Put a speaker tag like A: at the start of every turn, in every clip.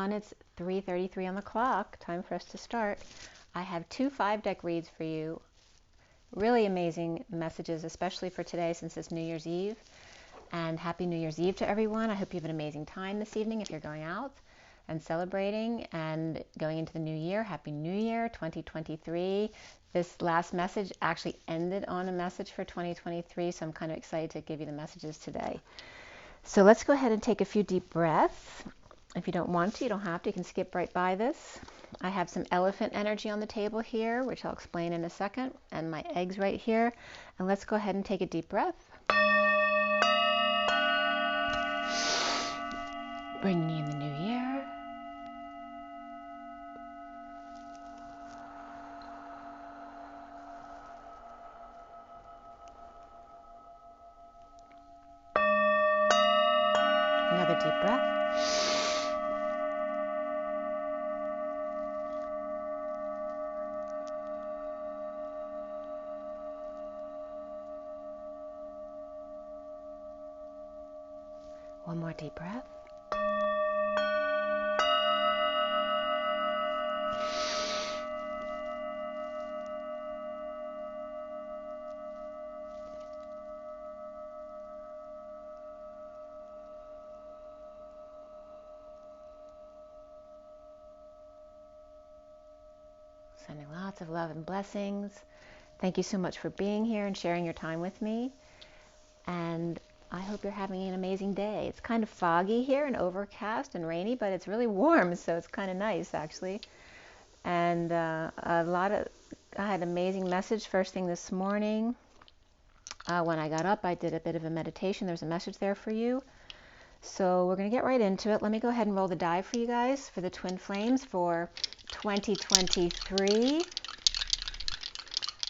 A: everyone. It's 3:33 on the clock. Time for us to start. I have 2 5-deck reads for you. Really amazing messages, especially for today since it's New Year's Eve. And Happy New Year's Eve to everyone. I hope you have an amazing time this evening if you're going out and celebrating and going into the new year. Happy New Year 2023. This last message actually ended on a message for 2023, so I'm kind of excited to give you the messages today. So let's go ahead and take a few deep breaths. If you don't want to, you don't have to. You can skip right by this. I have some elephant energy on the table here, which I'll explain in a second, and my eggs right here. And let's go ahead and take a deep breath. Bringing in the new year. Another deep breath. One more deep breath. Sending lots of love and blessings. Thank you so much for being here and sharing your time with me. And I hope you're having an amazing day. It's kind of foggy here and overcast and rainy, but it's really warm, so it's kind of nice actually. And I had an amazing message first thing this morning. When I got up, I did a bit of a meditation. There's a message there for you. So we're going to get right into it. Let me go ahead and roll the die for you guys for the twin flames for 2023,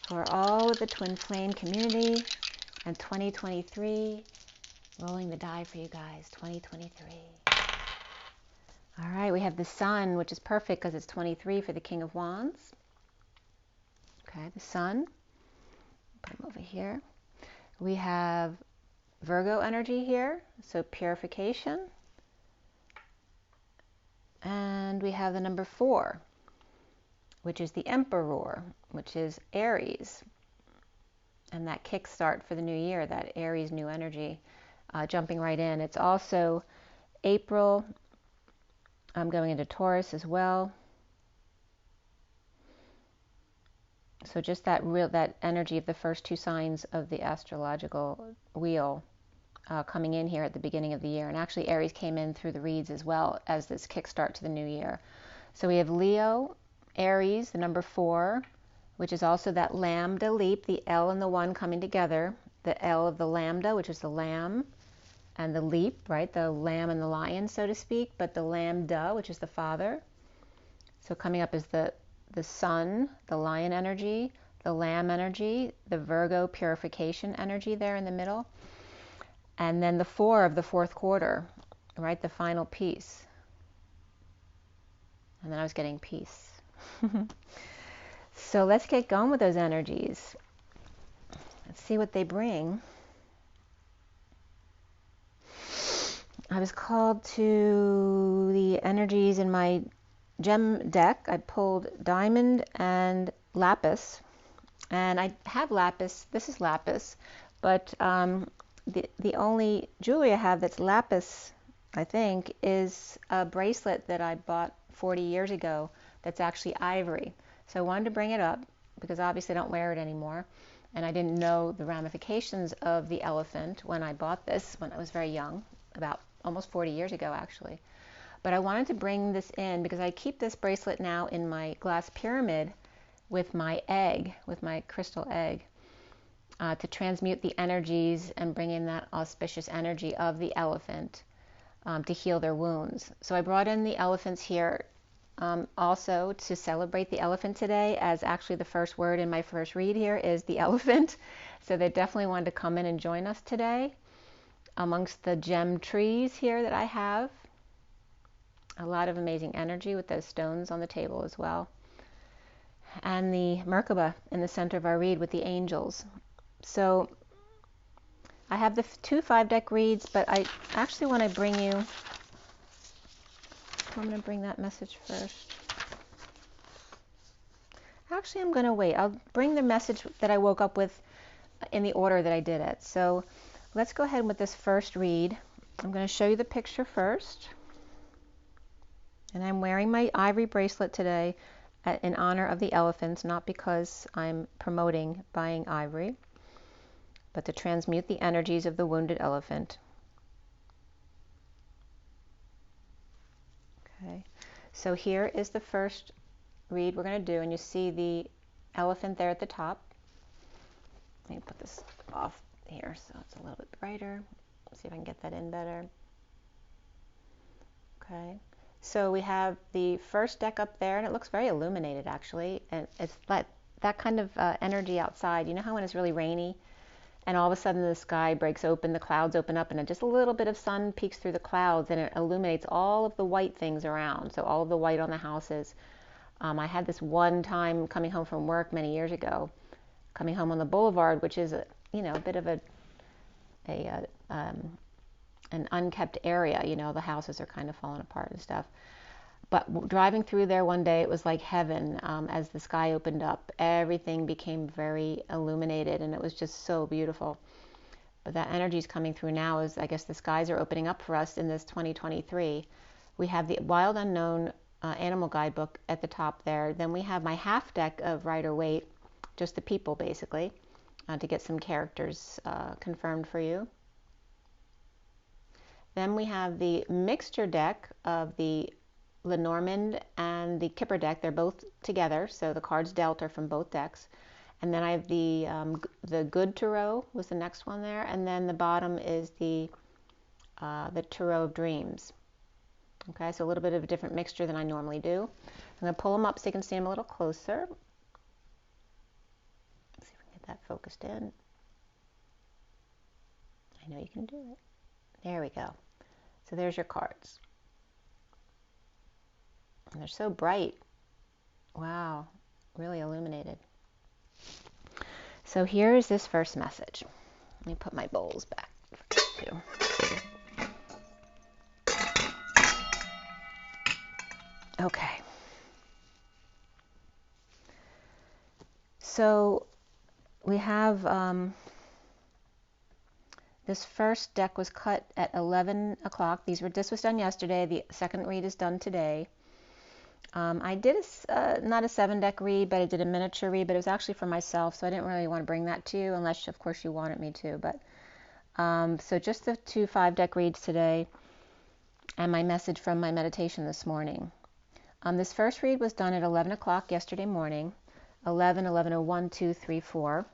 A: for all of the twin flame community, and 2023. Rolling the die for you guys, 2023. All right, we have the Sun, which is perfect because it's 23 for the King of Wands. Okay, the Sun. Put him over here. We have Virgo energy here, so purification. And we have the number 4, which is the Emperor, which is Aries. And that kickstart for the new year, that Aries new energy, jumping right in. It's also April. I'm going into Taurus as well. So just that energy of the first 2 signs of the astrological wheel coming in here at the beginning of the year. And actually Aries came in through the reads as well as this kickstart to the new year. So we have Leo, Aries, the number 4, which is also that lambda leap, the L and the 1 coming together. The L of the lambda, which is the lamb, and the leap, right? The lamb and the lion, so to speak, but the lambda, which is the father. So coming up is the sun, the lion energy, the lamb energy, the Virgo purification energy there in the middle. And then the 4 of the 4th quarter, right? The final piece. And then I was getting peace. So let's get going with those energies. Let's see what they bring. I was called to the energies in my gem deck. I pulled diamond and lapis. And I have lapis. This is lapis. But the only jewelry I have that's lapis, I think, is a bracelet that I bought 40 years ago that's actually ivory. So I wanted to bring it up because obviously I don't wear it anymore. And I didn't know the ramifications of the elephant when I bought this when I was very young, about almost 40 years ago actually. But I wanted to bring this in because I keep this bracelet now in my glass pyramid with my egg, with my crystal egg, to transmute the energies and bring in that auspicious energy of the elephant to heal their wounds. So I brought in the elephants here also to celebrate the elephant today, as actually the first word in my first read here is the elephant. So they definitely wanted to come in and join us today amongst the gem trees here that I have. A lot of amazing energy with those stones on the table as well. And the Merkaba in the center of our read with the angels. So I have the 2 5-deck reads, but I actually want to bring you I'm going to bring that message first. Actually, I'm going to wait. I'll bring the message that I woke up with in the order that I did it. So let's go ahead with this first read. I'm going to show you the picture first. And I'm wearing my ivory bracelet today in honor of the elephants, not because I'm promoting buying ivory, but to transmute the energies of the wounded elephant. Okay, so here is the first read we're going to do, and you see the elephant there at the top. Let me put this off here so it's a little bit brighter. Let's see if I can get that in better. Okay, so we have the first deck up there, and it looks very illuminated actually, and it's like that kind of energy outside. You know how when it's really rainy and all of a sudden the sky breaks open, the clouds open up, and just a little bit of sun peeks through the clouds and it illuminates all of the white things around, so all of the white on the houses. I had this one time coming home from work many years ago, coming home on the boulevard, which is a bit of an unkept area. The houses are kind of falling apart and stuff. But driving through there one day, it was like heaven. As the sky opened up, everything became very illuminated, and it was just so beautiful. But that energy is coming through now as I guess the skies are opening up for us in this 2023. We have the Wild Unknown Animal Guidebook at the top there. Then we have my half deck of Rider-Waite, just the people basically, to get some characters confirmed for you. Then we have the mixture deck of the LENORMAND and the KIPPER deck. They're both together, so the cards dealt are from both decks. And then I have the Good Tarot was the next one there, and then the bottom is the Tarot of Dreams. Okay, so a little bit of a different mixture than I normally do. I'm going to pull them up so you can see them a little closer. Let's see if we can get that focused in. I know you can do it. There we go. So there's your cards. And they're so bright. Wow, really illuminated. So here is this first message. Let me put my bowls back too. Okay. So we have this first deck was cut at 11 o'clock. This was done yesterday. The second read is done today. I did not a 7-deck read, but I did a miniature read, but it was actually for myself, so I didn't really want to bring that to you, unless, of course, you wanted me to. But so just the 2 5-deck reads today, and my message from my meditation this morning. This first read was done at 11 o'clock yesterday morning, 11, 11:01, 2, 3, 4,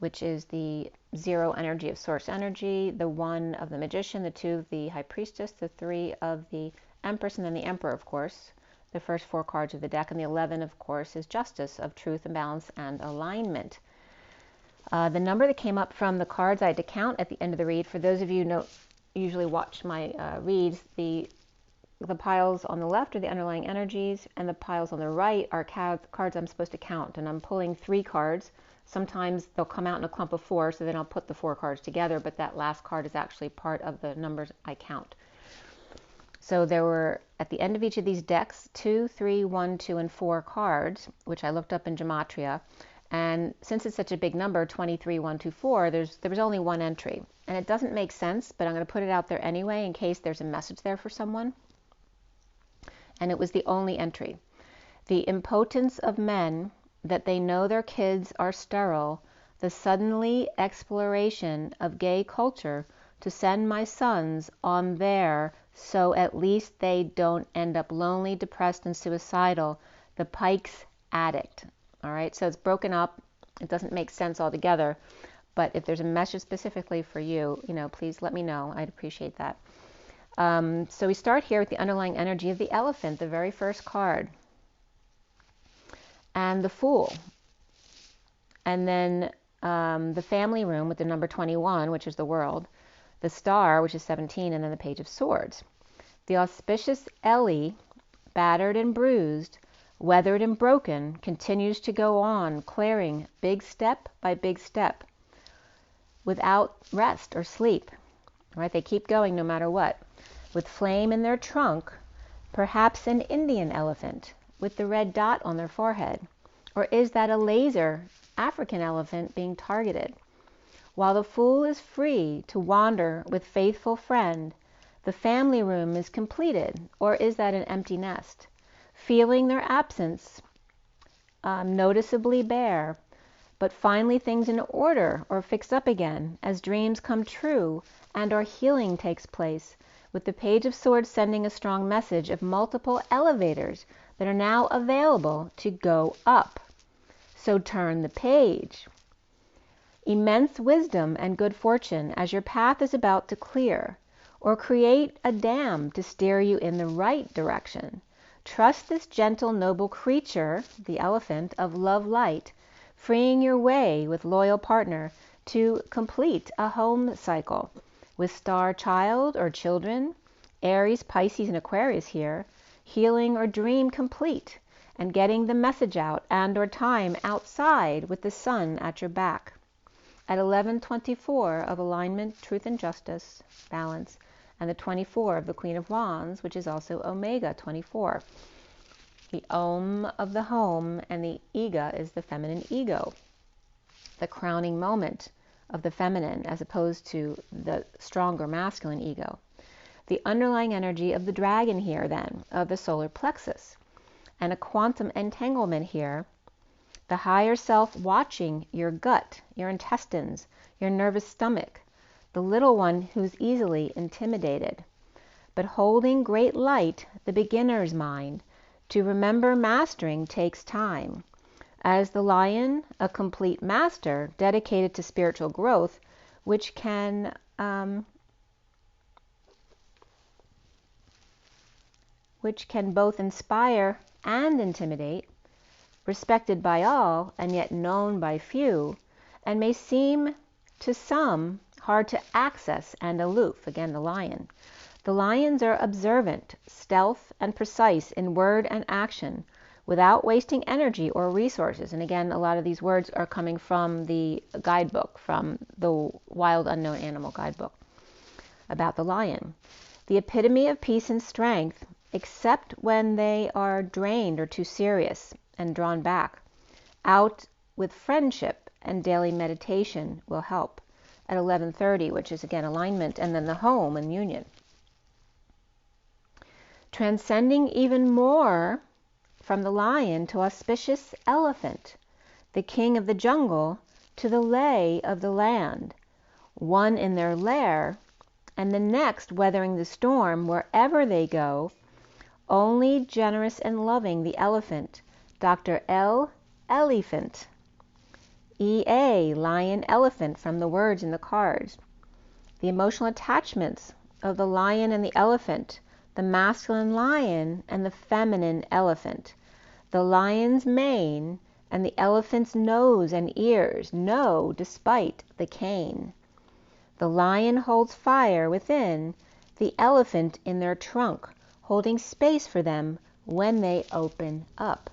A: which is the 0 energy of Source energy, the 1 of the Magician, the 2 of the High Priestess, the 3 of the Empress, and then the Emperor, of course, the first 4 cards of the deck, and the 11, of course, is Justice, of Truth and Balance and Alignment. The number that came up from the cards I had to count at the end of the read, for those of you who usually watch my reads, the piles on the left are the underlying energies, and the piles on the right are cards I'm supposed to count. And I'm pulling 3 cards. Sometimes they'll come out in a clump of 4, so then I'll put the 4 cards together, but that last card is actually part of the numbers I count. So there were, at the end of each of these decks, 2, 3, 1, 2, and 4 cards, which I looked up in Gematria. And since it's such a big number, 23, 1, 2, 4, there was only 1 entry. And it doesn't make sense, but I'm going to put it out there anyway in case there's a message there for someone. And it was the only entry. The impotence of men, that they know their kids are sterile, the suddenly exploration of gay culture to send my sons on there so at least they don't end up lonely, depressed, and suicidal. The Pike's Addict. All right, so it's broken up. It doesn't make sense altogether. But if there's a message specifically for you, please let me know. I'd appreciate that. So we start here with the underlying energy of the elephant, the very first card. And the Fool. And then the family room with the number 21, which is the world. The Star, which is 17, and then the Page of Swords. The auspicious Ellie, battered and bruised, weathered and broken, continues to go on, clearing big step by big step, without rest or sleep. Right? They keep going no matter what. With flame in their trunk, Perhaps an Indian elephant with the red dot on their forehead. Or is that a laser African elephant being targeted? While the fool is free to wander with faithful friend, the family room is completed, or is that an empty nest? Feeling their absence, noticeably bare, but finally things in order or fixed up again as dreams come true and our healing takes place, with the Page of Swords sending a strong message of multiple elevators that are now available to go up. So turn the page. Immense wisdom and good fortune as your path is about to clear, or create a dam to steer you in the right direction. Trust this gentle, noble creature, the elephant, of love light, freeing your way with loyal partner to complete a home cycle. With star child or children, Aries, Pisces, and Aquarius here, healing or dream complete, and getting the message out and or time outside with the sun at your back. At 11:24 of alignment, truth and justice, balance, and the 24 of the Queen of Wands, which is also Omega 24. The Om of the home, and the Ega is the feminine ego, the crowning moment of the feminine as opposed to the stronger masculine ego. The underlying energy of the dragon here then, of the solar plexus, and a quantum entanglement here, the higher self watching your gut, your intestines, your nervous stomach, the little one who's easily intimidated, but holding great light, the beginner's mind. To remember mastering takes time. As the lion, a complete master dedicated to spiritual growth, which can both inspire and intimidate, respected by all and yet known by few, and may seem to some hard to access and aloof. Again, the lion. The lions are observant, stealth, and precise in word and action, without wasting energy or resources. And again, a lot of these words are coming from the guidebook, from the Wild Unknown Animal guidebook about the lion. The epitome of peace and strength, except when they are drained or too serious and drawn back. Out with friendship and daily meditation will help. At 11:30, which is again alignment, and then the home and union. Transcending even more from the lion to auspicious elephant, the king of the jungle to the lay of the land, one in their lair, and the next weathering the storm wherever they go, only generous and loving the elephant, Dr. L. Elephant, EA, lion elephant from the words in the cards. The emotional attachments of the lion and the elephant, the masculine lion and the feminine elephant, the lion's mane and the elephant's nose and ears know despite the cane. The lion holds fire within, the elephant in their trunk, holding space for them when they open up.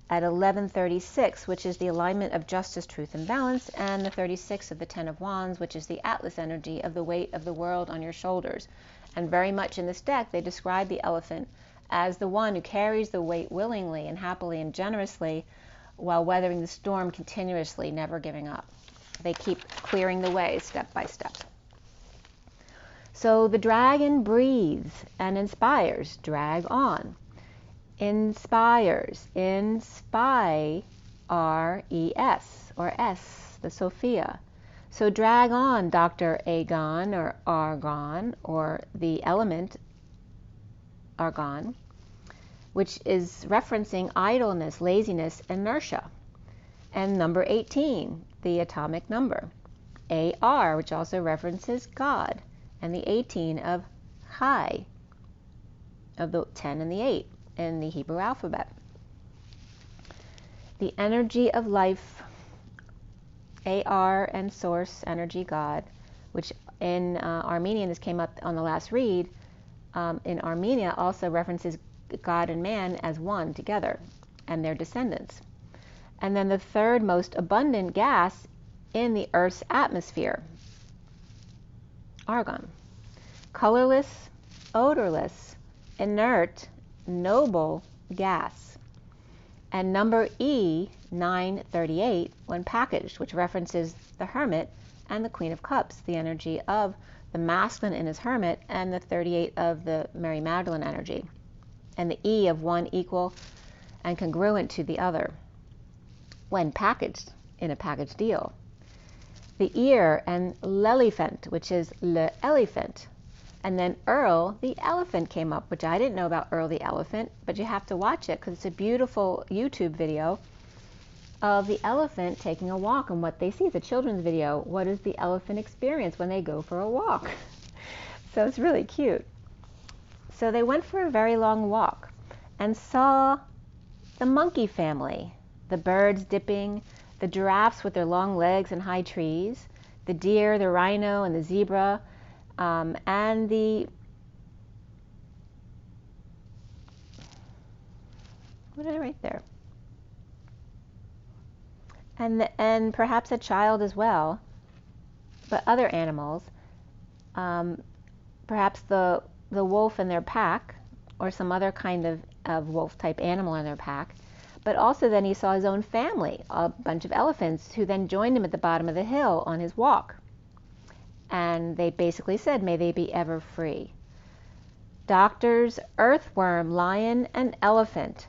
A: At 11:36, which is the alignment of justice, truth, and balance, and the 36 of the Ten of Wands, which is the Atlas energy of the weight of the world on your shoulders. And very much in this deck, they describe the elephant as the one who carries the weight willingly and happily and generously while weathering the storm continuously, never giving up. They keep clearing the way step by step. So the dragon breathes and inspires. Drag on. Inspires. Inspires, or S, the Sophia. So drag on, Dr. Agon or Argon, or the element Argon, which is referencing idleness, laziness, inertia. And number 18, the atomic number. AR, which also references God, and the 18 of High, of the 10 and the 8 in the Hebrew alphabet. The energy of life, AR and source energy God, which in Armenian, this came up on the last read, in Armenia also references God and man as one together and their descendants. And then the third most abundant gas in the Earth's atmosphere, argon. Colorless, odorless, inert, noble gas. And number E, 938, when packaged, which references the Hermit and the Queen of Cups, the energy of the masculine in his Hermit, and the 38 of the Mary Magdalene energy, and the E of one equal and congruent to the other when packaged in a package deal. The ear and l'elephant, which is l'elephant. And then Earl the elephant came up, which I didn't know about Earl the elephant, but you have to watch it because it's a beautiful YouTube video of the elephant taking a walk and what they see. It's a children's video. What does the elephant experience when they go for a walk? So it's really cute. So they went for a very long walk and saw the monkey family, the birds dipping, the giraffes with their long legs and high trees, the deer, the rhino, and the zebra, and the, what did I write there? And perhaps a child as well, but other animals, perhaps the wolf in their pack, or some other kind of wolf type animal in their pack. But also then he saw his own family, a bunch of elephants, who then joined him at the bottom of the hill on his walk. And they basically said, may they be ever free. Doctors, earthworm, lion, and elephant.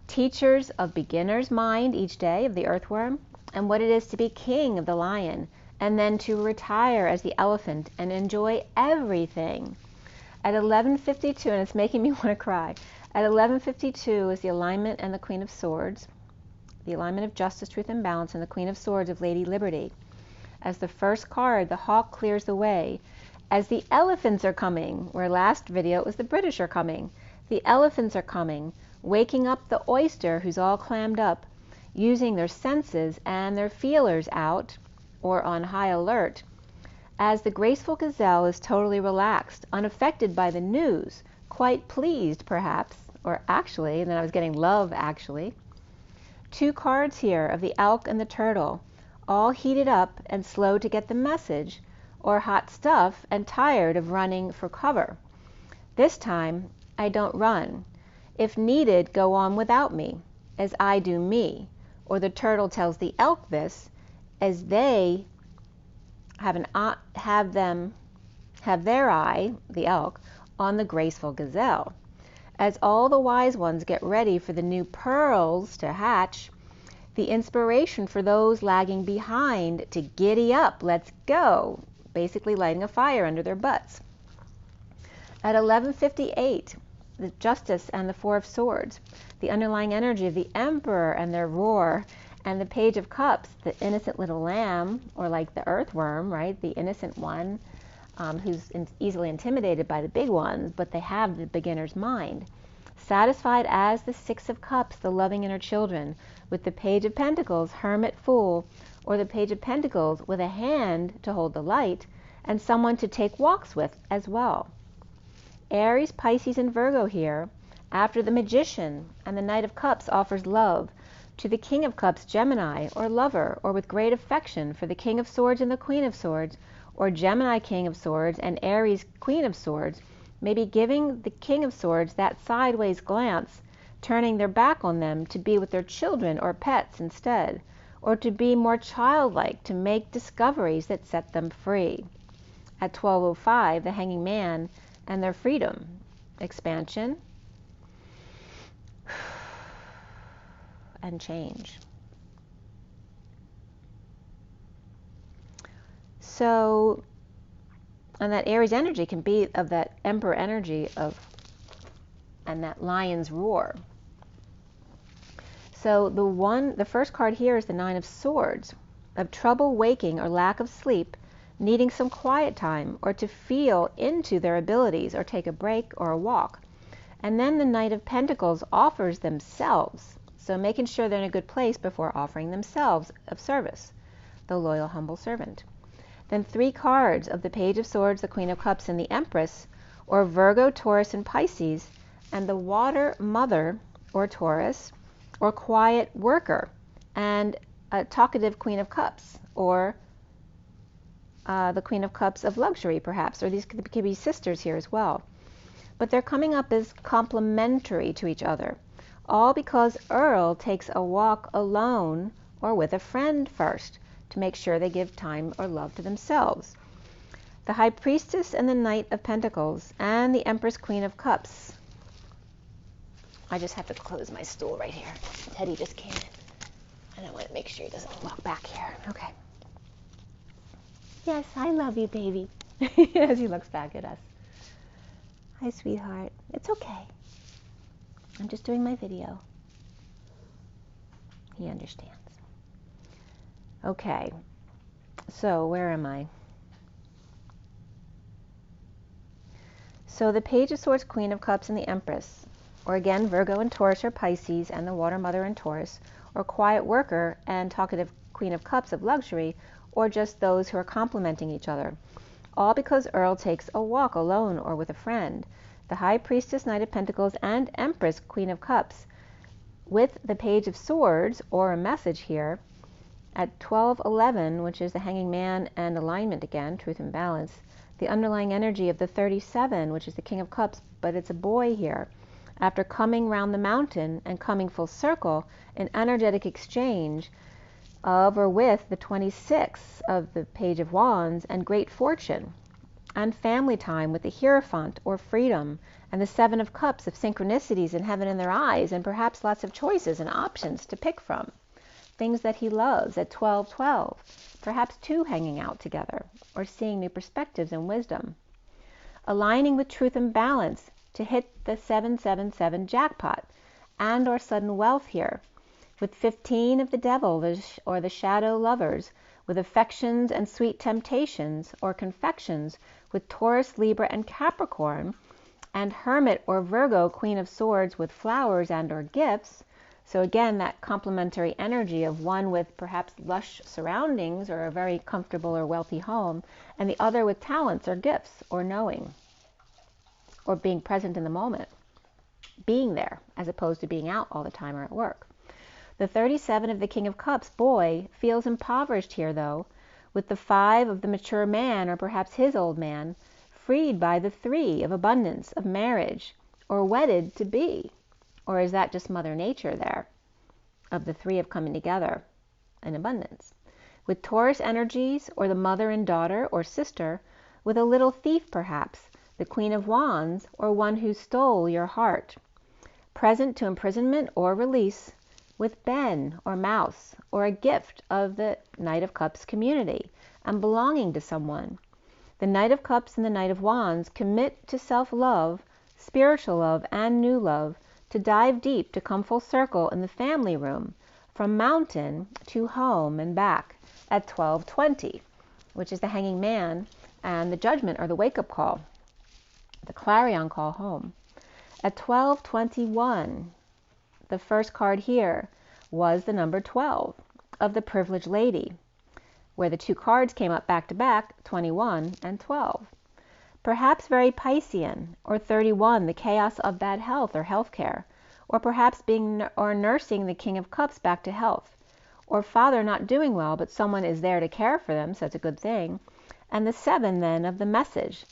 A: Teachers of beginner's mind each day of the earthworm, and what it is to be king of the lion, and then to retire as the elephant and enjoy everything. At 11:52, and it's making me want to cry, at 11:52 is the alignment and the Queen of Swords, the alignment of justice, truth, and balance, and the Queen of Swords of Lady Liberty. As the first card, the hawk clears the way. As the elephants are coming, where last video it was the British are coming, the elephants are coming, waking up the oyster who's all clammed up, using their senses and their feelers out, or on high alert, as the graceful gazelle is totally relaxed, unaffected by the news, quite pleased perhaps, or actually, and then I was getting love actually. Two cards here of the elk and the turtle, all heated up and slow to get the message, or hot stuff and tired of running for cover. This time, I don't run. If needed, go on without me, as I do me. Or the turtle tells the elk this, as they have their eye, the elk, on the graceful gazelle. As all the wise ones get ready for the new pearls to hatch, the inspiration for those lagging behind to giddy up, let's go, basically lighting a fire under their butts. At 11:58, the Justice and the Four of Swords, the underlying energy of the Emperor and their roar, and the Page of Cups, the innocent little lamb, or like the earthworm, right, the innocent one, who's easily intimidated by the big ones, but they have the beginner's mind. Satisfied as the Six of Cups, the loving inner children, with the Page of Pentacles, hermit fool, or the Page of Pentacles with a hand to hold the light, and someone to take walks with as well. Aries, Pisces, and Virgo here, after the Magician and the Knight of Cups offers love to the King of Cups, Gemini, or lover, or with great affection for the King of Swords and the Queen of Swords, or Gemini King of Swords and Aries Queen of Swords, may be giving the King of Swords that sideways glance, turning their back on them to be with their children or pets instead, or to be more childlike, to make discoveries that set them free. At 12:05, the Hanging Man and their freedom, expansion, and change. So, and that Aries energy can be of that Emperor energy of, and that lion's roar. So the first card here is the Nine of Swords, of trouble waking or lack of sleep, needing some quiet time, or to feel into their abilities, or take a break or a walk. And then the Knight of Pentacles offers themselves, so making sure they're in a good place before offering themselves of service, the loyal, humble servant. Then three cards of the Page of Swords, the Queen of Cups, and the Empress, or Virgo, Taurus, and Pisces, and the Water Mother, or Taurus, or Quiet Worker, and a talkative Queen of Cups, or the Queen of Cups of Luxury, perhaps, or these could be sisters here as well. but they're coming up as complementary to each other, all because Earl takes a walk alone or with a friend first to make sure they give time or love to themselves. The High Priestess and the Knight of Pentacles and the Empress Queen of Cups. I just have to close my stool right here. Teddy just came in, and I want to make sure he doesn't walk back here. Okay. Yes, I love you, baby. As he looks back at us. Hi, sweetheart. It's okay. I'm just doing my video. He understands. Okay. So, where am I? So, the Page of Swords, Queen of Cups, and the Empress, or again, Virgo and Taurus or Pisces, and the Water Mother and Taurus, or Quiet Worker and Talkative Queen of Cups of Luxury, or just those who are complementing each other. All because Earl takes a walk alone or with a friend. The High Priestess, Knight of Pentacles, and Empress, Queen of Cups, with the Page of Swords, or a message here, at 12:11, which is the Hanging Man and alignment again, truth and balance, the underlying energy of the 37, which is the King of Cups, but it's a boy here. After coming round the mountain and coming full circle, an energetic exchange of or with the 26 of the Page of Wands and great fortune, and family time with the Hierophant or freedom, and the 7 of Cups of synchronicities and heaven in their eyes, and perhaps lots of choices and options to pick from. Things that he loves at 12:12, perhaps two hanging out together, or seeing new perspectives and wisdom. Aligning with truth and balance to hit the 777 jackpot, and or sudden wealth here, with 15 of the devil or the shadow lovers, with affections and sweet temptations or confections, with Taurus, Libra, and Capricorn, and Hermit or Virgo, Queen of Swords, with flowers and or gifts. So again, that complementary energy of one with perhaps lush surroundings or a very comfortable or wealthy home, and the other with talents or gifts or knowing, or being present in the moment, being there as opposed to being out all the time or at work. The 37 of the King of Cups, boy, feels impoverished here though, with the 5 of the mature man, or perhaps his old man, freed by the 3 of abundance, of marriage, or wedded to be. Or is that just Mother Nature there, of the 3 of coming together in abundance? With Taurus energies, or the mother and daughter or sister, with a little thief perhaps, the Queen of Wands, or one who stole your heart. Present to imprisonment or release, with Ben or Mouse, or a gift of the Knight of Cups community, and belonging to someone. The Knight of Cups and the Knight of Wands commit to self-love, spiritual love, and new love, to dive deep, to come full circle in the family room, from mountain to home and back, at 12:20, which is the Hanging Man and the Judgment or the wake-up call, the clarion call home. At 12:21, the first card here was the number 12 of the Privileged Lady, where the 2 cards came up back to back, 21 and 12. Perhaps very Piscean, or 31, the chaos of bad health or health care, or perhaps being or nursing the King of Cups back to health, or father not doing well, but someone is there to care for them, so it's a good thing. And the 7 then of the message,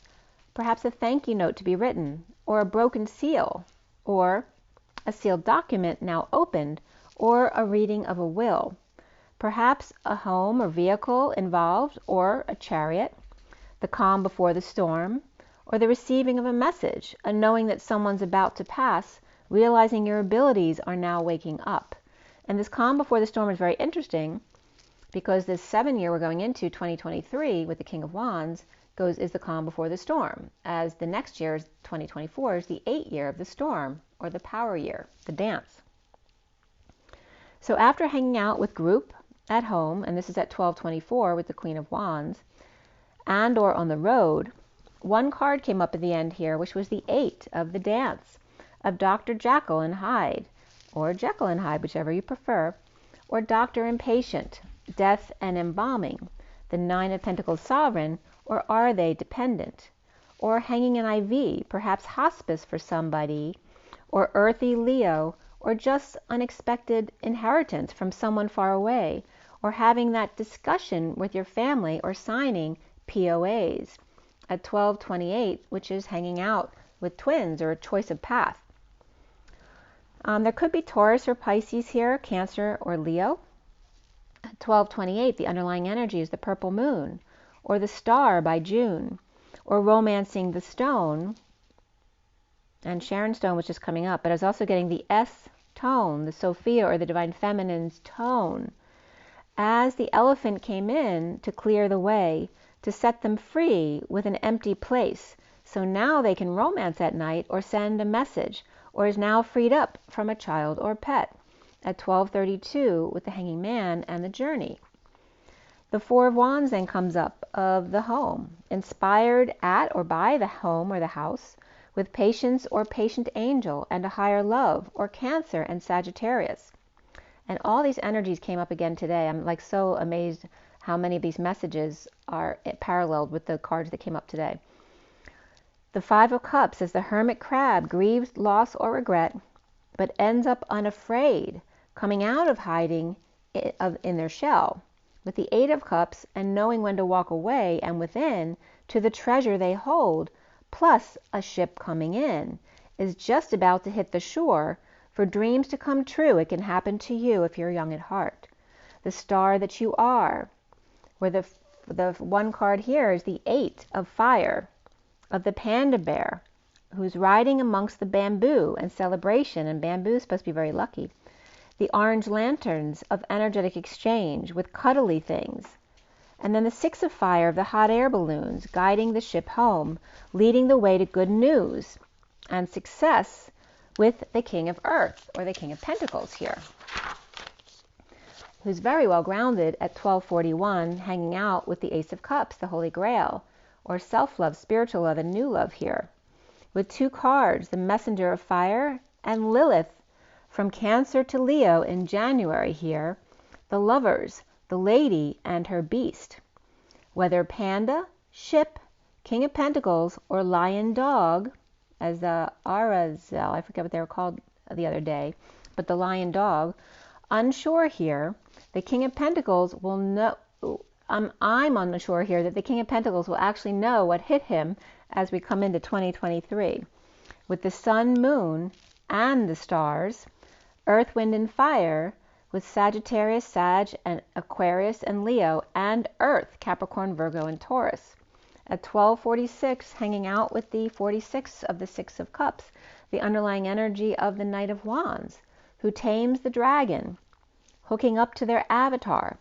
A: perhaps a thank you note to be written, or a broken seal, or a sealed document now opened, or a reading of a will. Perhaps a home or vehicle involved, or a chariot, the calm before the storm, or the receiving of a message, a knowing that someone's about to pass, realizing your abilities are now waking up. And this calm before the storm is very interesting, because this 7 year we're going into, 2023, with the King of Wands, is the calm before the storm, as the next year, 2024, is the 8 year of the storm, or the power year, the dance. So after hanging out with group at home, and this is at 12:24 with the Queen of Wands, and or on the road, one card came up at the end here, which was the 8 of the dance, of Dr. Jekyll and Hyde, or Jekyll and Hyde, whichever you prefer, or Dr. Impatient, death and embalming, the 9 of Pentacles sovereign, or are they dependent, or hanging an IV, perhaps hospice for somebody, or earthy Leo, or just unexpected inheritance from someone far away, or having that discussion with your family, or signing POAs at 12:28, which is hanging out with twins or a choice of path. There could be Taurus or Pisces here, Cancer or Leo. At 12:28, the underlying energy is the purple moon, or the star by June, or romancing the stone. And Sharon Stone was just coming up, but I was also getting the S tone, the Sophia or the Divine Feminine's tone, as the elephant came in to clear the way, to set them free with an empty place. So now they can romance at night or send a message, or is now freed up from a child or pet. At 12:32 with the Hanging Man and the Journey. The Four of Wands then comes up of the home, inspired at or by the home or the house, with patience or patient angel and a higher love, or Cancer and Sagittarius. And all these energies came up again today. I'm like so amazed how many of these messages are paralleled with the cards that came up today. The Five of Cups is the hermit crab, grieves loss or regret, but ends up unafraid, coming out of hiding in their shell, with the Eight of Cups and knowing when to walk away and within to the treasure they hold, plus a ship coming in, is just about to hit the shore for dreams to come true. It can happen to you if you're young at heart. The star that you are, where the one card here is the Eight of Fire, of the panda bear, who's riding amongst the bamboo and celebration, and bamboo is supposed to be very lucky. The orange lanterns of energetic exchange with cuddly things. And then the Six of Fire of the hot air balloons, guiding the ship home, leading the way to good news and success, with the King of Earth, or the King of Pentacles here, who's very well grounded at 12:41, hanging out with the Ace of Cups, the Holy Grail, or self-love, spiritual love, and new love here, with two cards, the Messenger of Fire and Lilith, from Cancer to Leo in January here, the Lovers, the Lady and her Beast. Whether panda, ship, King of Pentacles, or lion dog, as the Arazel, I forget what they were called the other day, but the lion dog, unsure here, the King of Pentacles will know, I'm unsure here that the King of Pentacles will actually know what hit him as we come into 2023. With the Sun, Moon, and the stars, Earth, Wind, and Fire, with Sagittarius, Sag, and Aquarius, and Leo, and Earth, Capricorn, Virgo, and Taurus. At 12:46, hanging out with the 46 of the Six of Cups, the underlying energy of the Knight of Wands, who tames the dragon, hooking up to their avatar,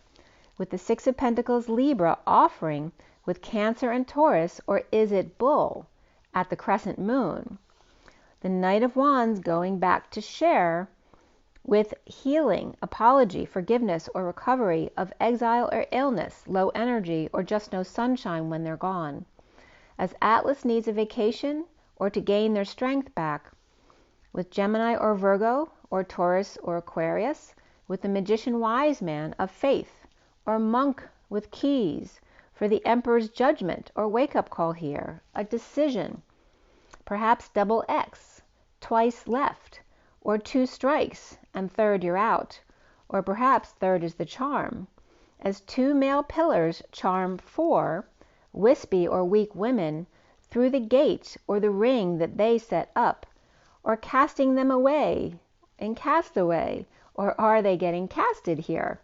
A: with the Six of Pentacles, Libra, offering with Cancer and Taurus, or is it Bull, at the crescent moon. The Knight of Wands going back to share with healing, apology, forgiveness, or recovery of exile or illness, low energy, or just no sunshine when they're gone. As Atlas needs a vacation or to gain their strength back, with Gemini or Virgo, or Taurus or Aquarius, with the Magician Wise Man of faith, or Monk with keys, for the Emperor's judgment or wake-up call here, a decision, perhaps double X, twice left, or two strikes, and third you're out, or perhaps third is the charm, as two male pillars charm four wispy or weak women through the gate or the ring that they set up, or casting them away in castaway, or are they getting casted here?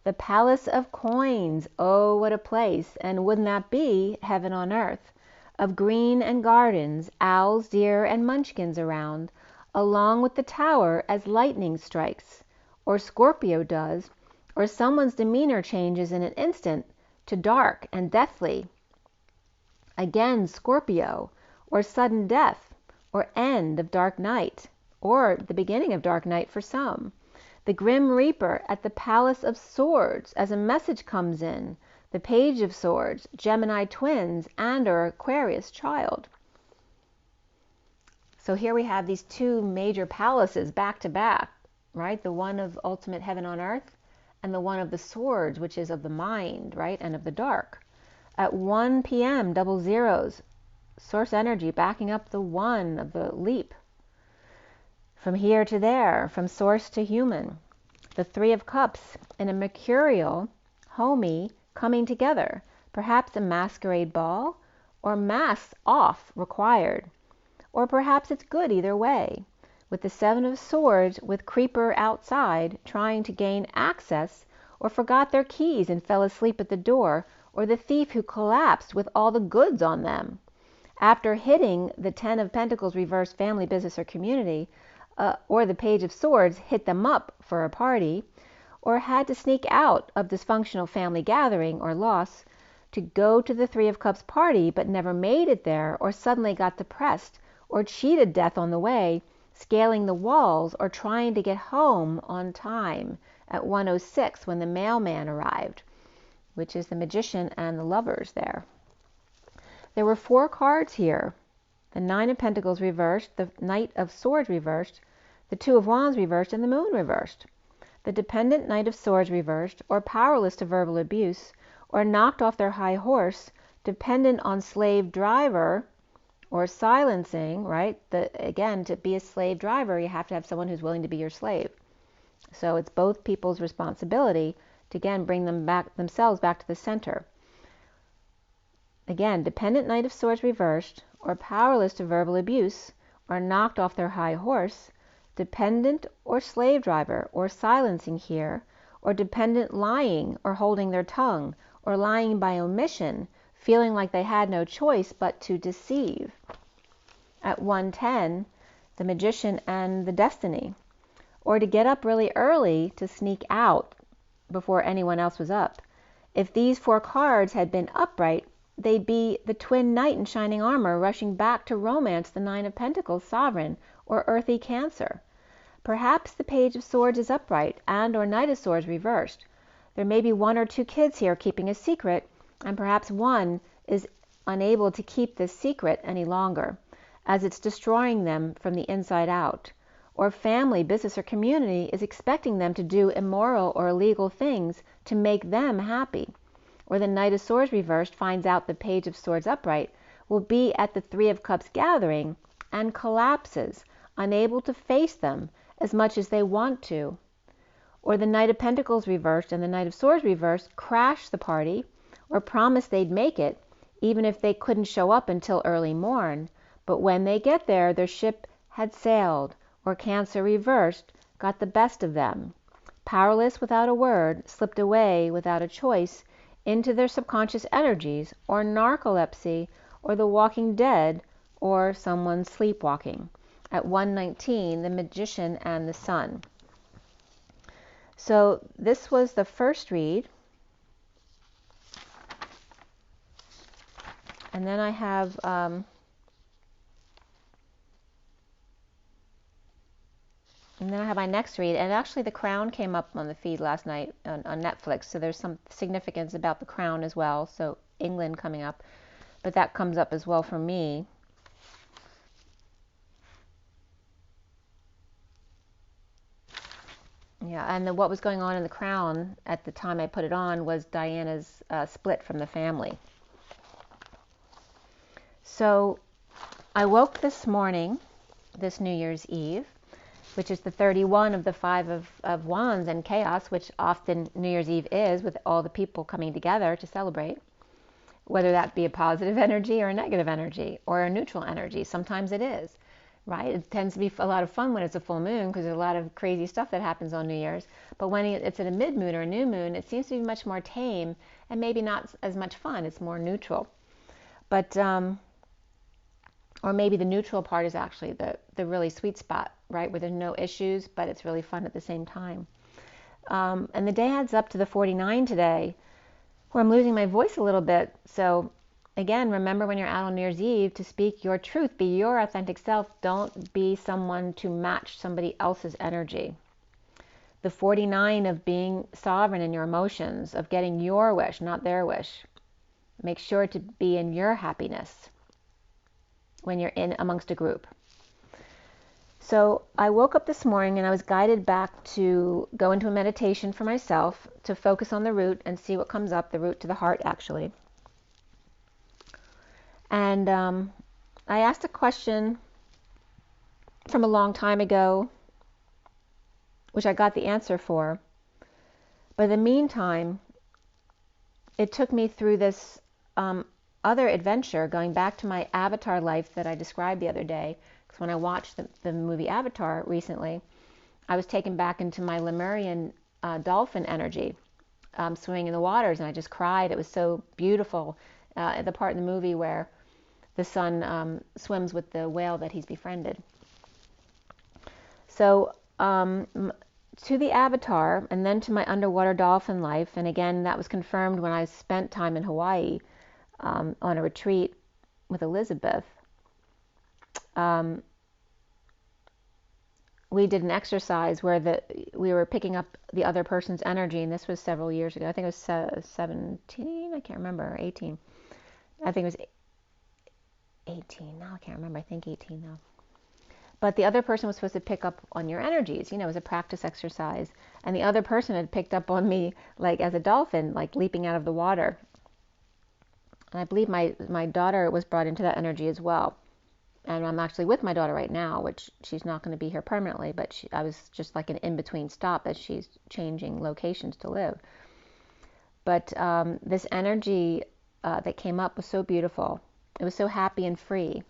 A: The Palace of Coins, oh what a place, and wouldn't that be heaven on earth, of green and gardens, owls, deer, and munchkins around, along with the tower as lightning strikes, or Scorpio does, or someone's demeanor changes in an instant to dark and deathly. Again Scorpio, or sudden death, or end of dark night, or the beginning of dark night for some. The Grim Reaper at the Palace of Swords as a message comes in, the Page of Swords, Gemini twins, and or Aquarius child. So here we have these two major palaces back to back, right? The one of ultimate heaven on earth and the one of the swords, which is of the mind, right? And of the dark. At 1 p.m., double zeros, source energy backing up the one of the leap. From here to there, from source to human. The Three of Cups in a mercurial, homey, coming together. Perhaps a masquerade ball or masks off required. or perhaps it's good either way, with the Seven of Swords with Creeper outside trying to gain access, or forgot their keys and fell asleep at the door, or the thief who collapsed with all the goods on them. After hitting the Ten of Pentacles reversed family, business, or community, or the Page of Swords hit them up for a party, or had to sneak out of dysfunctional family gathering or loss to go to the Three of Cups party but never made it there, or suddenly got depressed, or cheated death on the way, scaling the walls, or trying to get home on time at 1:06 when the mailman arrived, which is the Magician and the Lovers there. There were 4 cards here. The Nine of Pentacles reversed, the Knight of Swords reversed, the Two of Wands reversed, and the Moon reversed. The dependent Knight of Swords reversed, or powerless to verbal abuse, or knocked off their high horse, dependent on slave driver, or silencing, right? Again, to be a slave driver, you have to have someone who's willing to be your slave. So it's both people's responsibility to, again, bring themselves back to the center. Again, dependent Knight of Swords reversed, or powerless to verbal abuse, or knocked off their high horse, dependent or slave driver, or silencing here, or dependent lying or holding their tongue, or lying by omission, feeling like they had no choice but to deceive. At 1:10, the Magician and the Destiny, or to get up really early to sneak out before anyone else was up. If these 4 cards had been upright, they'd be the twin knight in shining armor rushing back to romance the Nine of Pentacles sovereign, or earthy Cancer. Perhaps the Page of Swords is upright and or Knight of Swords reversed. There may be 1 or 2 kids here keeping a secret, and perhaps one is unable to keep this secret any longer, as it's destroying them from the inside out. Or family, business, or community is expecting them to do immoral or illegal things to make them happy. Or the Knight of Swords reversed finds out the Page of Swords upright will be at the Three of Cups gathering and collapses, unable to face them as much as they want to. Or the Knight of Pentacles reversed and the Knight of Swords reversed crash the party, or promise they'd make it, even if they couldn't show up until early morn. But when they get there, their ship had sailed, or Cancer reversed got the best of them. Powerless without a word, slipped away without a choice into their subconscious energies, or narcolepsy, or the Walking Dead, or someone sleepwalking. At 1:19, the Magician and the Sun. So this was the first read. And then I have my next read, and actually the Crown came up on the feed last night on Netflix, so there's some significance about the Crown as well, so England coming up, but that comes up as well for me. Yeah, and what was going on in the Crown at the time I put it on was Diana's split from the family. So I woke this morning, this New Year's Eve, which is the 31 of the Five of Wands and chaos, which often New Year's Eve is, with all the people coming together to celebrate, whether that be a positive energy or a negative energy or a neutral energy. Sometimes it is, right? It tends to be a lot of fun when it's a full moon because there's a lot of crazy stuff that happens on New Year's. But when it's at a mid-moon or a new moon, it seems to be much more tame and maybe not as much fun. It's more neutral. But or maybe the neutral part is actually the really sweet spot, right? Where there's no issues, but it's really fun at the same time. And the day adds up to the 49 today, where I'm losing my voice a little bit. So again, remember when you're out on New Year's Eve to speak your truth, be your authentic self. Don't be someone to match somebody else's energy. The 49 of being sovereign in your emotions, of getting your wish, not their wish. Make sure to be in your happiness when you're in amongst a group. So I woke up this morning and I was guided back to go into a meditation for myself to focus on the root and see what comes up, the root to the heart actually. And I asked a question from a long time ago, which I got the answer for. But in the meantime, it took me through this other adventure, going back to my Avatar life that I described the other day, because when I watched the movie Avatar recently, I was taken back into my Lemurian dolphin energy, swimming in the waters, and I just cried. It was so beautiful. The part in the movie where the son swims with the whale that he's befriended. So to the Avatar, and then to my underwater dolphin life, and again that was confirmed when I spent time in Hawaii on a retreat with Elizabeth. We did an exercise where we were picking up the other person's energy, and this was several years ago. I think it was 17, I can't remember, 18. I think it was 18, now I can't remember, I think 18 now. But the other person was supposed to pick up on your energies, you know, as a practice exercise. And the other person had picked up on me like as a dolphin, like leaping out of the water. And I believe my daughter was brought into that energy as well. And I'm actually with my daughter right now, which she's not going to be here permanently, but I was just like an in-between stop as she's changing locations to live. But this energy that came up was so beautiful. It was so happy and free.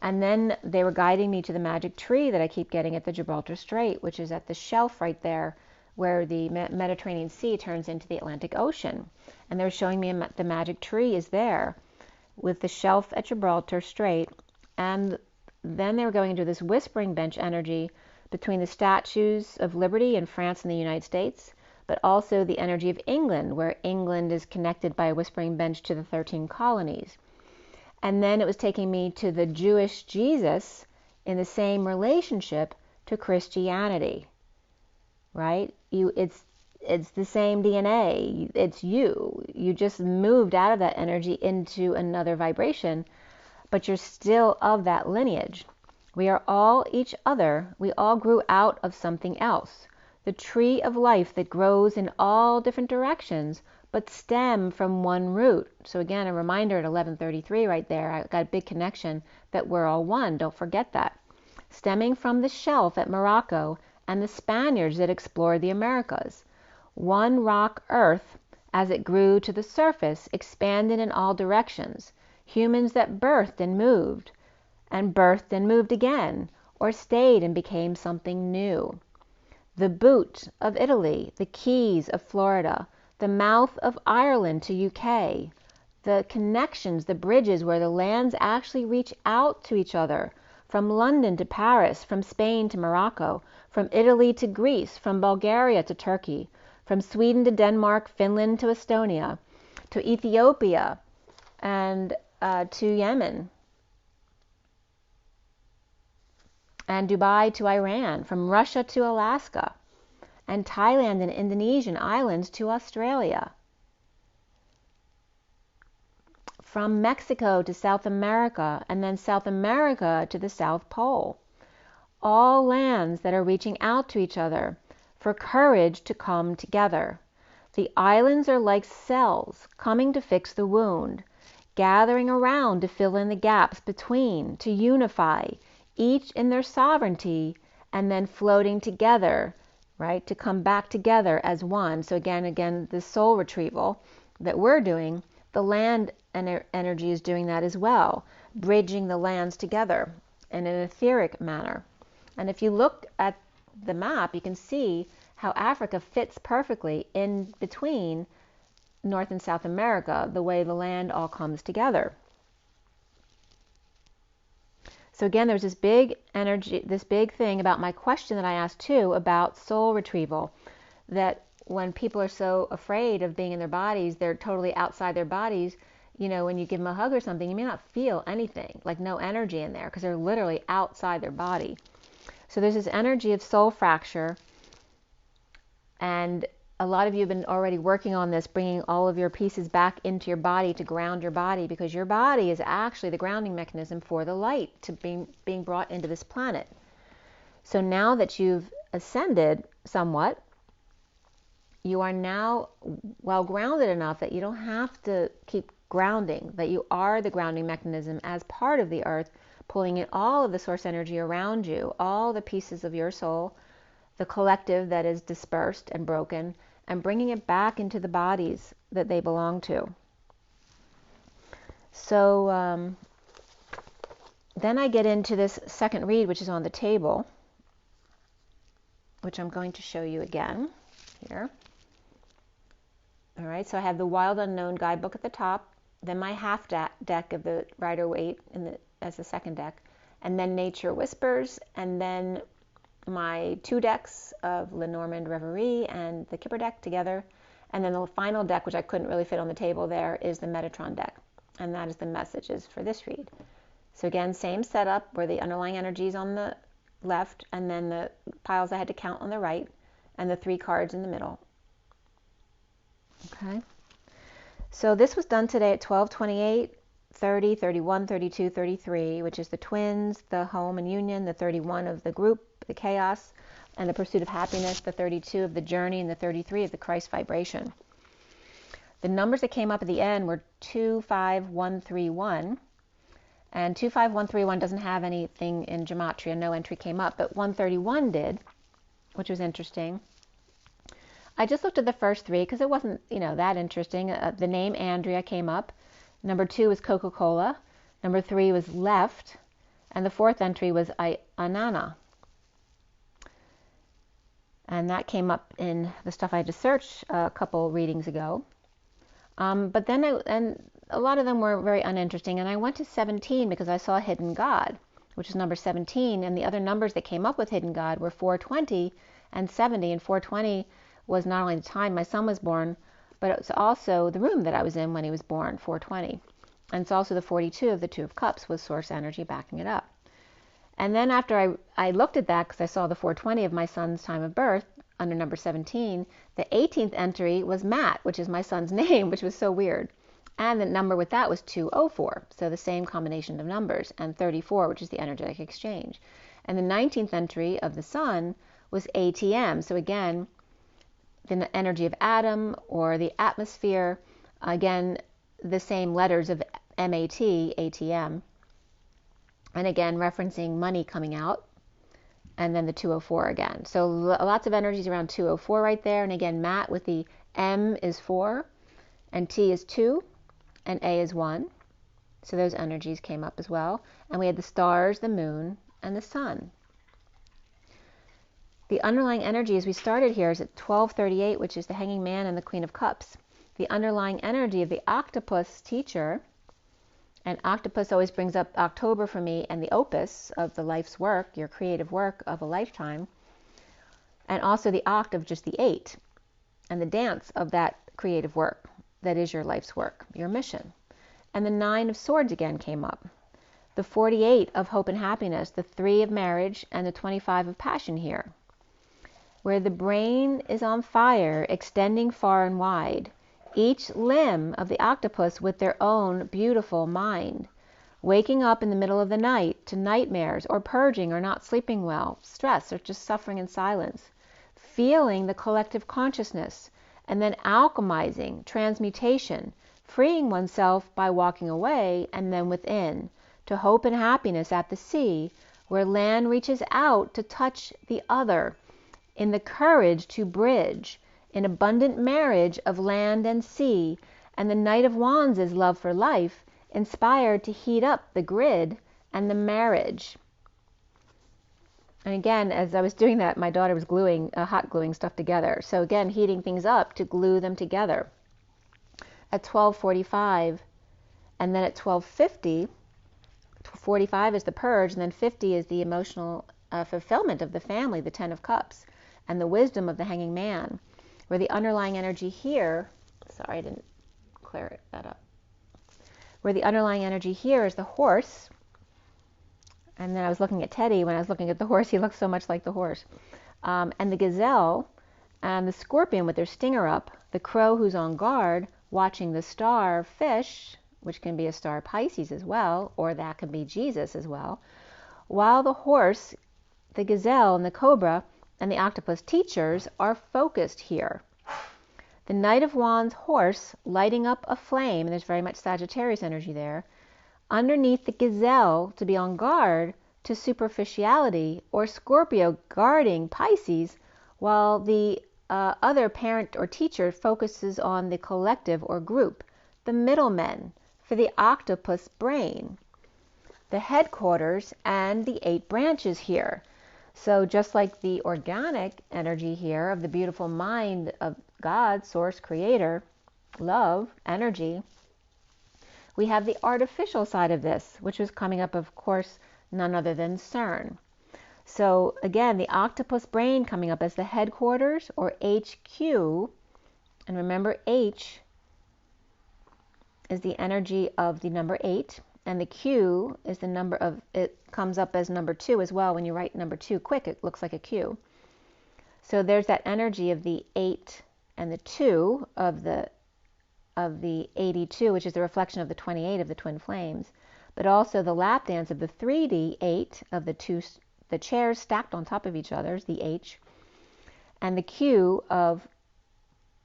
A: And then they were guiding me to the magic tree that I keep getting at the Gibraltar Strait, which is at the shelf right there where the Mediterranean Sea turns into the Atlantic Ocean. And they were showing me the magic tree is there with the shelf at Gibraltar Strait. And then they were going into this whispering bench energy between the statues of liberty in France and the United States, but also the energy of England, where England is connected by a whispering bench to the 13 colonies. And then it was taking me to the Jewish Jesus in the same relationship to Christianity, right? It's the same DNA. It's you. You just moved out of that energy into another vibration, but you're still of that lineage. We are all each other. We all grew out of something else. The tree of life that grows in all different directions, but stem from one root. So again, a reminder at 11:33 right there, I got a big connection that we're all one. Don't forget that. Stemming from the shelf at Morocco and the Spaniards that explored the Americas. One rock earth, as it grew to the surface, expanded in all directions. Humans that birthed and moved again, or stayed and became something new. The boot of Italy, the keys of Florida, the mouth of Ireland to UK, the connections, the bridges where the lands actually reach out to each other, from London to Paris, from Spain to Morocco, from Italy to Greece, from Bulgaria to Turkey, from Sweden to Denmark, Finland to Estonia, to Ethiopia, and to Yemen, and Dubai to Iran, from Russia to Alaska, and Thailand and Indonesian islands to Australia, from Mexico to South America, and then South America to the South Pole. All lands that are reaching out to each other for courage to come together. The islands are like cells coming to fix the wound, gathering around to fill in the gaps between, to unify, each in their sovereignty, and then floating together, right, to come back together as one. So again, the soul retrieval that we're doing, the land energy is doing that as well, bridging the lands together in an etheric manner. And if you look at the map, you can see how Africa fits perfectly in between North and South America, the way the land all comes together. So again, there's this big energy, this big thing about my question that I asked too about soul retrieval, that when people are so afraid of being in their bodies, they're totally outside their bodies. You know, when you give them a hug or something, you may not feel anything, like no energy in there, because they're literally outside their body. So there's this energy of soul fracture, and a lot of you have been already working on this, bringing all of your pieces back into your body to ground your body, because your body is actually the grounding mechanism for the light to being brought into this planet. So now that you've ascended somewhat, you are now well grounded enough that you don't have to keep grounding, that you are the grounding mechanism as part of the earth, pulling in all of the source energy around you, all the pieces of your soul, the collective that is dispersed and broken, and bringing it back into the bodies that they belong to. So then I get into this second read, which is on the table, which I'm going to show you again here. All right, so I have the Wild Unknown Guidebook at the top, then my half deck of the Rider-Waite as the second deck, and then Nature Whispers, and then my 2 decks of Lenormand, Reverie, and the Kipper deck together. And then the final deck, which I couldn't really fit on the table there, is the Metatron deck. And that is the messages for this read. So again, same setup where the underlying energy is on the left, and then the piles I had to count on the right, and the 3 cards in the middle. Okay. So this was done today at 12:28, 30, 31, 32, 33, which is the twins, the home and union, the 31 of the group, the chaos, and the pursuit of happiness, the 32 of the journey, and the 33 of the Christ vibration. The numbers that came up at the end were 25131, and 25131 doesn't have anything in gematria, no entry came up, but 131 did, which was interesting. I just looked at the first 3 because it wasn't, that interesting. The name Andrea came up. Number 2 was Coca-Cola. Number 3 was left, and the 4th entry was Anana. And that came up in the stuff I had to search a couple readings ago. But then, and a lot of them were very uninteresting. And I went to 17 because I saw Hidden God, which is number 17. And the other numbers that came up with Hidden God were 420 and 70. And 420 was not only the time my son was born, but it was also the room that I was in when he was born, 420. And it's also the 42 of the 2 of Cups with source energy backing it up. And then after I looked at that, because I saw the 420 of my son's time of birth under number 17, the 18th entry was Matt, which is my son's name, which was so weird. And the number with that was 204, so the same combination of numbers, and 34, which is the energetic exchange. And the 19th entry of the sun was ATM, so again, the energy of atom or the atmosphere, again, the same letters of MAT, ATM, and again, referencing money coming out, and then the 204 again. So lots of energies around 204 right there, and again, Matt with the M is 4, and T is 2, and A is 1. So those energies came up as well. And we had the stars, the moon, and the sun. The underlying energy as we started here is at 1238, which is the Hanging Man and the Queen of Cups. The underlying energy of the octopus teacher, and octopus always brings up October for me and the opus of the life's work, your creative work of a lifetime, and also the oct of just the 8, and the dance of that creative work that is your life's work, your mission. And the 9 of Swords again came up. The 48 of hope and happiness, the 3 of marriage, and the 25 of passion here, where the brain is on fire, extending far and wide, each limb of the octopus with their own beautiful mind, waking up in the middle of the night to nightmares or purging or not sleeping well, stress or just suffering in silence, feeling the collective consciousness, and then alchemizing, transmutation, freeing oneself by walking away and then within, to hope and happiness at the sea, where land reaches out to touch the other, in the courage to bridge, in abundant marriage of land and sea, and the Knight of Wands is love for life, inspired to heat up the grid and the marriage. And again, as I was doing that, my daughter was hot gluing stuff together. So again, heating things up to glue them together. At 12:45, and then at 12:50, 45 is the purge, and then 50 is the emotional fulfillment of the family, the 10 of Cups, and the wisdom of the Hanging Man, where the underlying energy here, sorry, I didn't clear that up, where the underlying energy here is the horse. And then I was looking at Teddy when I was looking at the horse. He looks so much like the horse. And the gazelle and the scorpion with their stinger up, the crow who's on guard watching the star fish, which can be a star Pisces as well, or that can be Jesus as well, while the horse, the gazelle, and the cobra and the octopus teachers are focused here. The Knight of Wands horse lighting up a flame, and there's very much Sagittarius energy there, underneath the gazelle to be on guard to superficiality, or Scorpio guarding Pisces, while the other parent or teacher focuses on the collective or group, the middlemen, for the octopus brain, the headquarters, and the 8 branches here. So just like the organic energy here of the beautiful mind of God, source, creator, love, energy, we have the artificial side of this, which was coming up, of course, none other than CERN. So again, the octopus brain coming up as the headquarters, or HQ. And remember, H is the energy of the number 8, and the Q is the number of, it comes up as number 2 as well. When you write number 2 quick, it looks like a Q. So there's that energy of the 8 and the 2 of the 82, which is the reflection of the 28 of the twin flames, but also the lap dance of the 3D 8 of the chairs stacked on top of each other is the H, and the Q of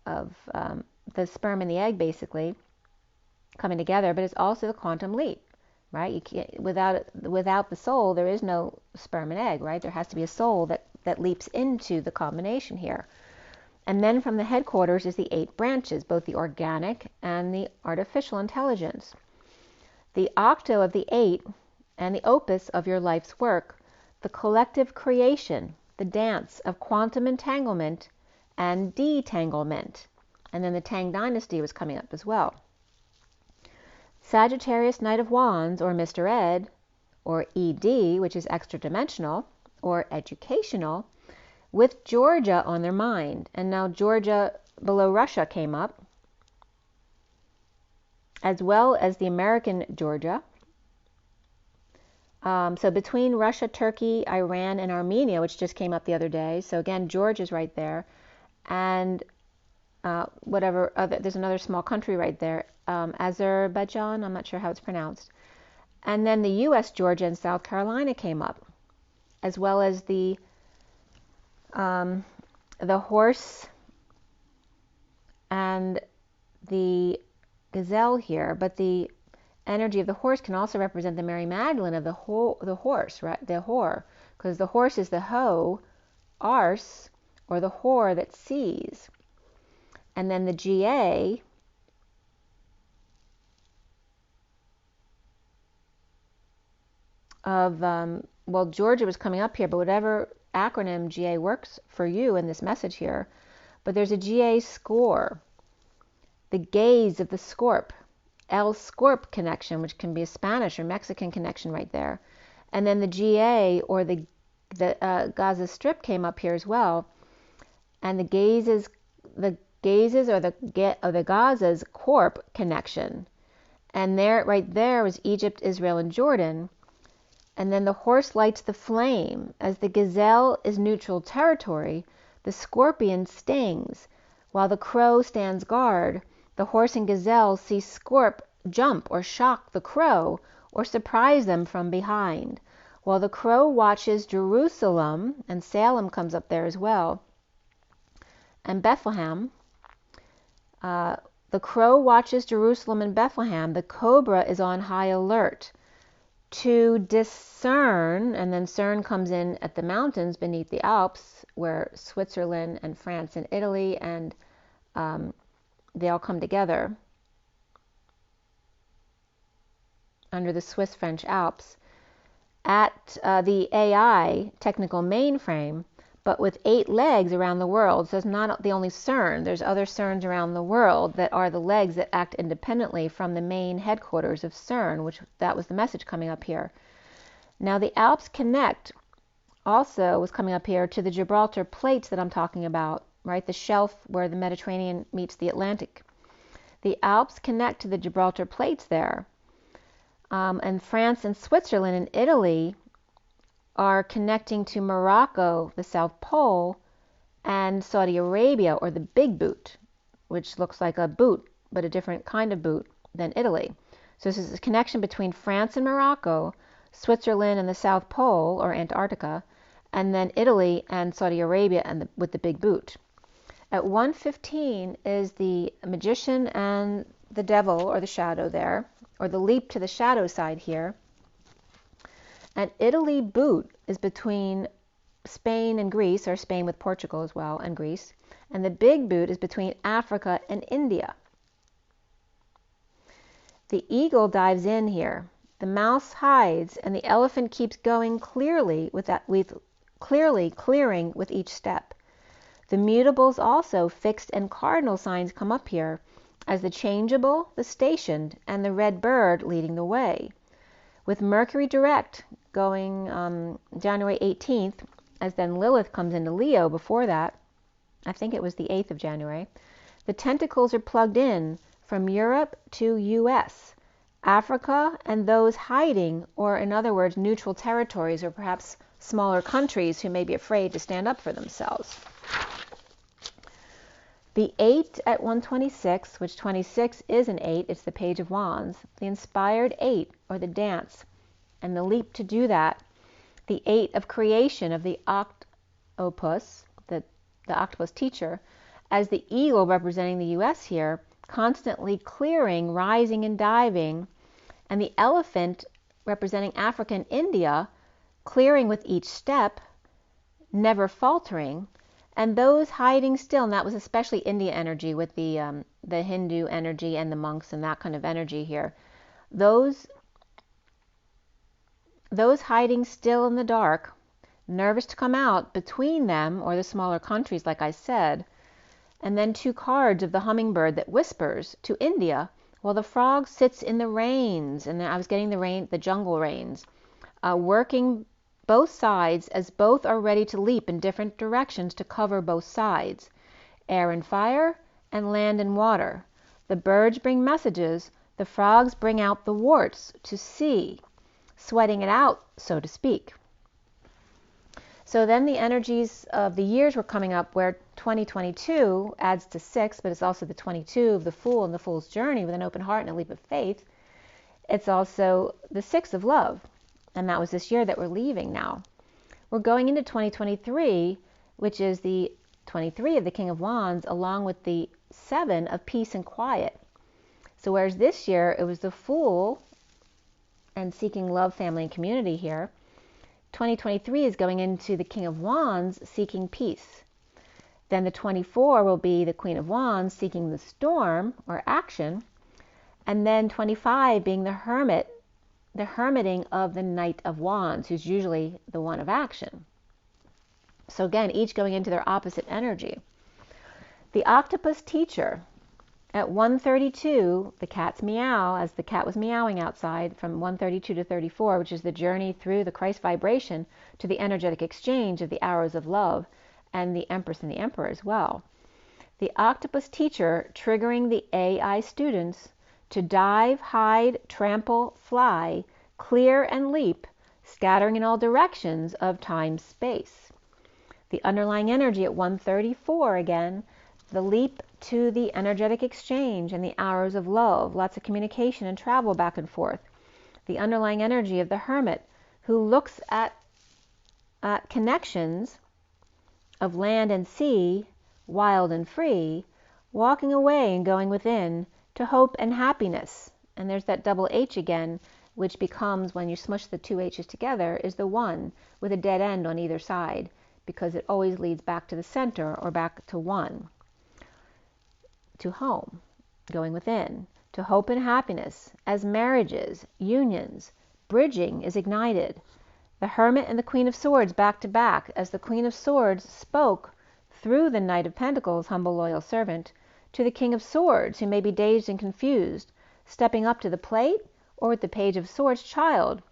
A: the sperm and the egg basically coming together. But it's also the quantum leap, right? You can't, without the soul, there is no sperm and egg, right? There has to be a soul that leaps into the combination here. And then from the headquarters is the 8 branches, both the organic and the artificial intelligence. The octo of the 8 and the opus of your life's work, the collective creation, the dance of quantum entanglement and detanglement. And then the Tang Dynasty was coming up as well. Sagittarius Knight of Wands, or Mr. Ed, or ED, which is extra dimensional, or educational, with Georgia on their mind. And now Georgia below Russia came up, as well as the American Georgia. So between Russia, Turkey, Iran, and Armenia, which just came up the other day. So again, Georgia's right there. And there's another small country right there, Azerbaijan, I'm not sure how it's pronounced. And then the U.S., Georgia, and South Carolina came up, as well as the horse and the gazelle here. But the energy of the horse can also represent the Mary Magdalene of the horse, right? The whore, because the horse is the hoe, arse, or the whore that sees. And then the GA of, well, Georgia was coming up here, but whatever acronym GA works for you in this message here. But there's a GA score, the gaze of the Scorp, El Scorp connection, which can be a Spanish or Mexican connection right there. And then the GA, or the Gaza Strip, came up here as well. And the gazes or the Gaza's Corp connection. And there, right there, was Egypt, Israel, and Jordan. And then the horse lights the flame. As the gazelle is neutral territory, the scorpion stings. While the crow stands guard, the horse and gazelle see Scorp jump or shock the crow or surprise them from behind. While the crow watches Jerusalem, and Salem comes up there as well, and Bethlehem, the crow watches Jerusalem and Bethlehem, the cobra is on high alert to discern, and then CERN comes in at the mountains beneath the Alps, where Switzerland and France and Italy, and they all come together under the Swiss-French Alps, at the AI technical mainframe, but with 8 legs around the world. So it's not the only CERN. There's other CERNs around the world that are the legs that act independently from the main headquarters of CERN, which that was the message coming up here. Now the Alps connect also was coming up here to the Gibraltar plates that I'm talking about, right? The shelf where the Mediterranean meets the Atlantic. The Alps connect to the Gibraltar plates there. And France and Switzerland and Italy are connecting to Morocco, the South Pole, and Saudi Arabia, or the Big Boot, which looks like a boot, but a different kind of boot than Italy. So this is a connection between France and Morocco, Switzerland and the South Pole, or Antarctica, and then Italy and Saudi Arabia and with the Big Boot. At 1:15 is the magician and the devil, or the shadow there, or the leap to the shadow side here. And Italy boot is between Spain and Greece, or Spain with Portugal as well, and Greece. And the Big Boot is between Africa and India. The eagle dives in here. The mouse hides, and the elephant keeps going clearly clearing with each step. The mutables also, fixed and cardinal signs, come up here as the changeable, the stationed, and the red bird leading the way. With Mercury direct going January 18th, as then Lilith comes into Leo before that, I think it was the 8th of January, the tentacles are plugged in from Europe to US, Africa, and those hiding, or in other words, neutral territories, or perhaps smaller countries who may be afraid to stand up for themselves. The 8 at 126, which 26 is an 8, it's the Page of Wands, the inspired 8, or the dance, and the leap to do that. The 8 of creation of the octopus, the octopus teacher, as the eagle representing the US here, constantly clearing, rising and diving, and the elephant representing Africa and India, clearing with each step, never faltering, and those hiding still, and that was especially India energy with the Hindu energy and the monks and that kind of energy here. Those hiding still in the dark, nervous to come out between them or the smaller countries, like I said, and then 2 cards of the hummingbird that whispers to India, while the frog sits in the rains, and I was getting the jungle rains, working both sides as both are ready to leap in different directions to cover both sides, air and fire, and land and water. The birds bring messages, the frogs bring out the warts to see, sweating it out, so to speak. So then the energies of the years were coming up, where 2022 adds to 6, but it's also the 22 of the Fool and the Fool's journey with an open heart and a leap of faith. It's also the 6 of love, and that was this year that we're leaving now. We're going into 2023, which is the 23 of the King of Wands, along with the 7 of peace and quiet. So whereas this year it was the Fool and seeking love, family, and community here, 2023 is going into the King of Wands seeking peace. Then the 24 will be the Queen of Wands seeking the storm or action, and then 25 being the hermit, the hermiting of the Knight of Wands, who's usually the one of action. So again, each going into their opposite energy. The octopus teacher at 132, the cat's meow, as the cat was meowing outside from 132 to 34, which is the journey through the Christ vibration to the energetic exchange of the arrows of love and the Empress and the Emperor as well. The octopus teacher triggering the AI students to dive, hide, trample, fly, clear and leap, scattering in all directions of time-space. The underlying energy at 134 again, the leap to the energetic exchange and the arrows of love, lots of communication and travel back and forth. The underlying energy of the hermit, who looks at connections of land and sea, wild and free, walking away and going within to hope and happiness. And there's that double H again, which becomes, when you smush the 2 H's together, is the 1 with a dead end on either side, because it always leads back to the center or back to 1. To home, going within, to hope and happiness, as marriages, unions, bridging is ignited. The Hermit and the Queen of Swords back to back, as the Queen of Swords spoke through the Knight of Pentacles, humble loyal servant, to the King of Swords, who may be dazed and confused, stepping up to the plate, or with the Page of Swords child,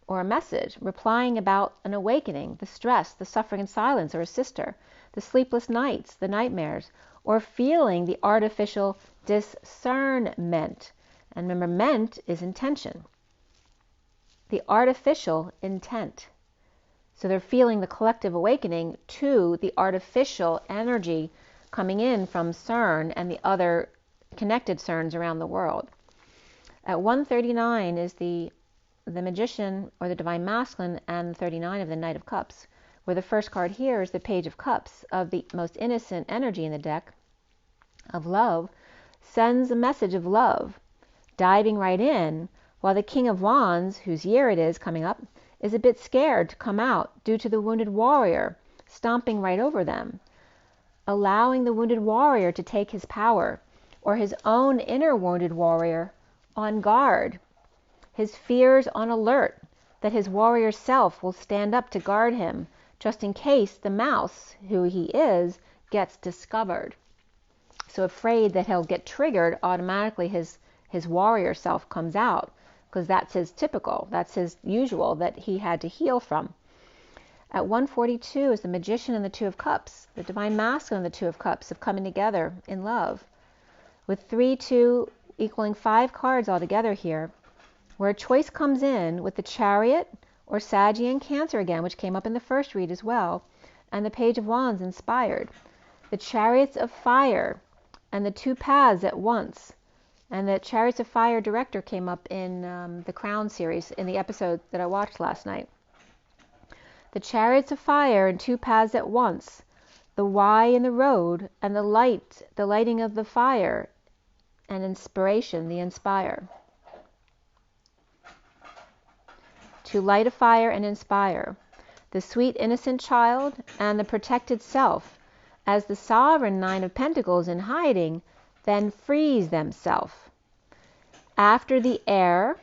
A: or a message, replying about an awakening, the stress, the suffering and silence, or a sister, the sleepless nights, the nightmares, or feeling the artificial discernment. And remember, ment is intention. The artificial intent. So they're feeling the collective awakening to the artificial energy coming in from CERN and the other connected CERNs around the world. At 139 is the Magician or the Divine Masculine, and 39 of the Knight of Cups, where the first card here is the Page of Cups, of the most innocent energy in the deck, of love, sends a message of love, diving right in, while the King of Wands, whose year it is coming up, is a bit scared to come out due to the wounded warrior stomping right over them, allowing the wounded warrior to take his power, or his own inner wounded warrior on guard, his fears on alert, that his warrior self will stand up to guard him, just in case the mouse, who he is, gets discovered. So afraid that he'll get triggered, automatically his warrior self comes out, because that's his typical, that's his usual that he had to heal from. At 142 is the Magician and the Two of Cups. The Divine Masculine and the Two of Cups of coming together in love. With 3, 2 equaling 5 cards altogether here, where a choice comes in with the Chariot or Saggy and Cancer again, which came up in the first read as well, and the Page of Wands inspired. The Chariots of Fire and the Two Paths at once. And the Chariots of Fire director came up in the Crown series in the episode that I watched last night. The Chariots of Fire and Two Paths at once, the why in the road, and the light, the lighting of the fire, and inspiration, the inspire. To light a fire and inspire. The sweet innocent child and the protected self, as the sovereign Nine of Pentacles in hiding, then frees themselves. After the air,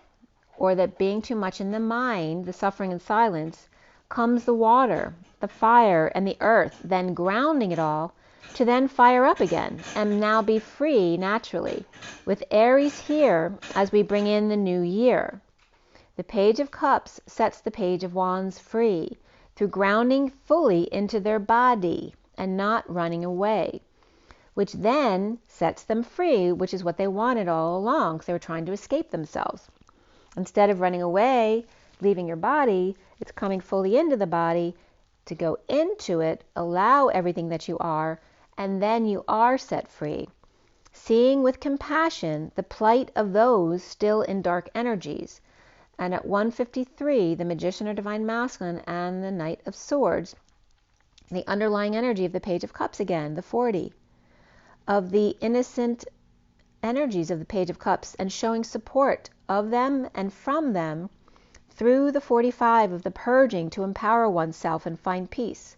A: or that being too much in the mind, the suffering and silence, comes the water, the fire, and the earth, then grounding it all, to then fire up again, and now be free naturally, with Aries here as we bring in the new year. The Page of Cups sets the Page of Wands free, through grounding fully into their body, and not running away, which then sets them free, which is what they wanted all along, because they were trying to escape themselves. Instead of running away, leaving your body, it's coming fully into the body to go into it, allow everything that you are, and then you are set free. Seeing with compassion the plight of those still in dark energies. And at 153, the Magician or Divine Masculine and the Knight of Swords, the underlying energy of the Page of Cups again, the 40, of the innocent energies of the Page of Cups, and showing support of them and from them, through the 45 of the purging to empower oneself and find peace.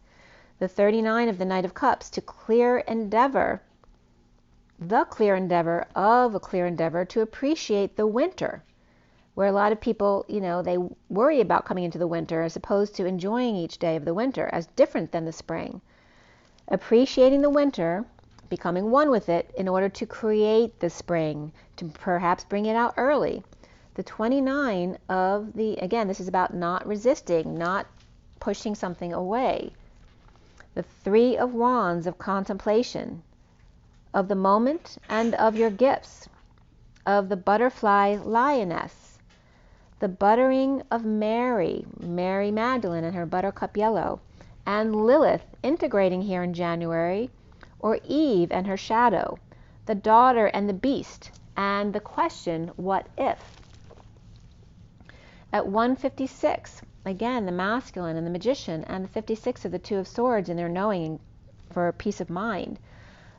A: The 39 of the Knight of Cups to clear endeavor, the clear endeavor of a clear endeavor to appreciate the winter, where a lot of people, they worry about coming into the winter as opposed to enjoying each day of the winter as different than the spring. Appreciating the winter, becoming one with it in order to create the spring, to perhaps bring it out early. The 29 of the, again, this is about not resisting, not pushing something away. The 3 of Wands of contemplation, of the moment and of your gifts, of the butterfly lioness, the buttering of Mary Magdalene and her buttercup yellow, and Lilith integrating here in January, or Eve and her shadow, the daughter and the beast, and the question, what if? At 156, again, the Masculine and the Magician, and the 56 of the Two of Swords in their knowing for peace of mind.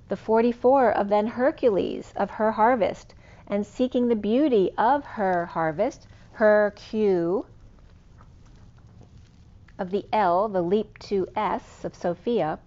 A: The 44 of then Hercules, of her harvest, and seeking the beauty of her harvest, her Q, of the L, the leap to S of Sophia,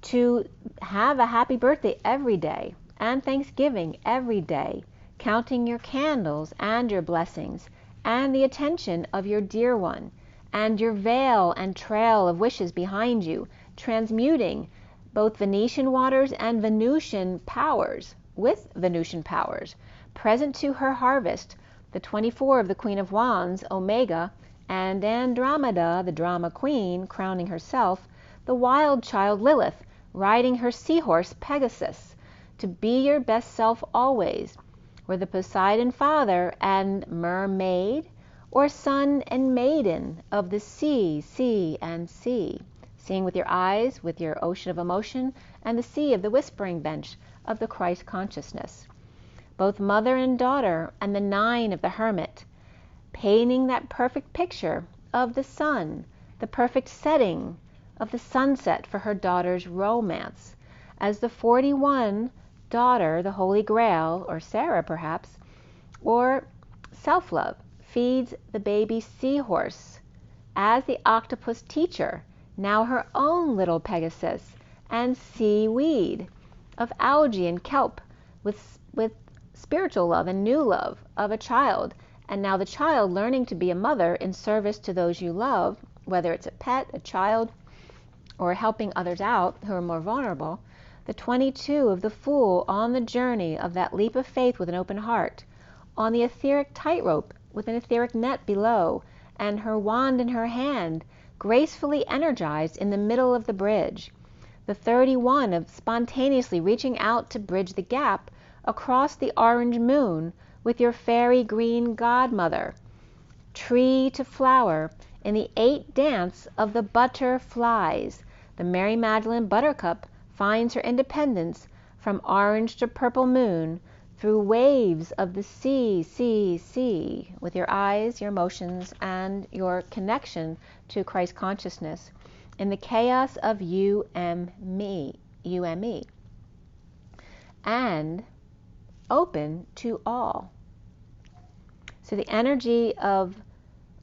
A: to have a happy birthday every day, and Thanksgiving every day, counting your candles and your blessings, and the attention of your dear one, and your veil and trail of wishes behind you, transmuting both Venetian waters and Venusian powers, with Venusian powers, present to her harvest, the 24 of the Queen of Wands, Omega, and Andromeda, the drama queen, crowning herself, the wild child Lilith, riding her seahorse Pegasus, to be your best self always, were the Poseidon father and mermaid, or son and maiden of the sea and sea, seeing with your eyes, with your ocean of emotion, and the sea of the whispering bench of the Christ consciousness. Both mother and daughter, and the 9 of the Hermit, painting that perfect picture of the sun, the perfect setting of the sunset for her daughter's romance, as the 41 daughter, the Holy Grail, or Sarah perhaps, or self-love, feeds the baby seahorse as the octopus teacher, now her own little Pegasus, and seaweed, of algae and kelp, with spiritual love and new love of a child. And now the child learning to be a mother in service to those you love, whether it's a pet, a child, or helping others out who are more vulnerable. The 22 of the Fool on the journey of that leap of faith with an open heart, on the etheric tightrope with an etheric net below, and her wand in her hand, gracefully energized in the middle of the bridge. The 31 of spontaneously reaching out to bridge the gap across the orange moon with your fairy green godmother. Tree to flower in the 8 dance of the butterflies. The Mary Magdalene Buttercup finds her independence from orange to purple moon through waves of the sea, with your eyes, your emotions, and your connection to Christ consciousness in the chaos of you and me, and open to all. So the energy of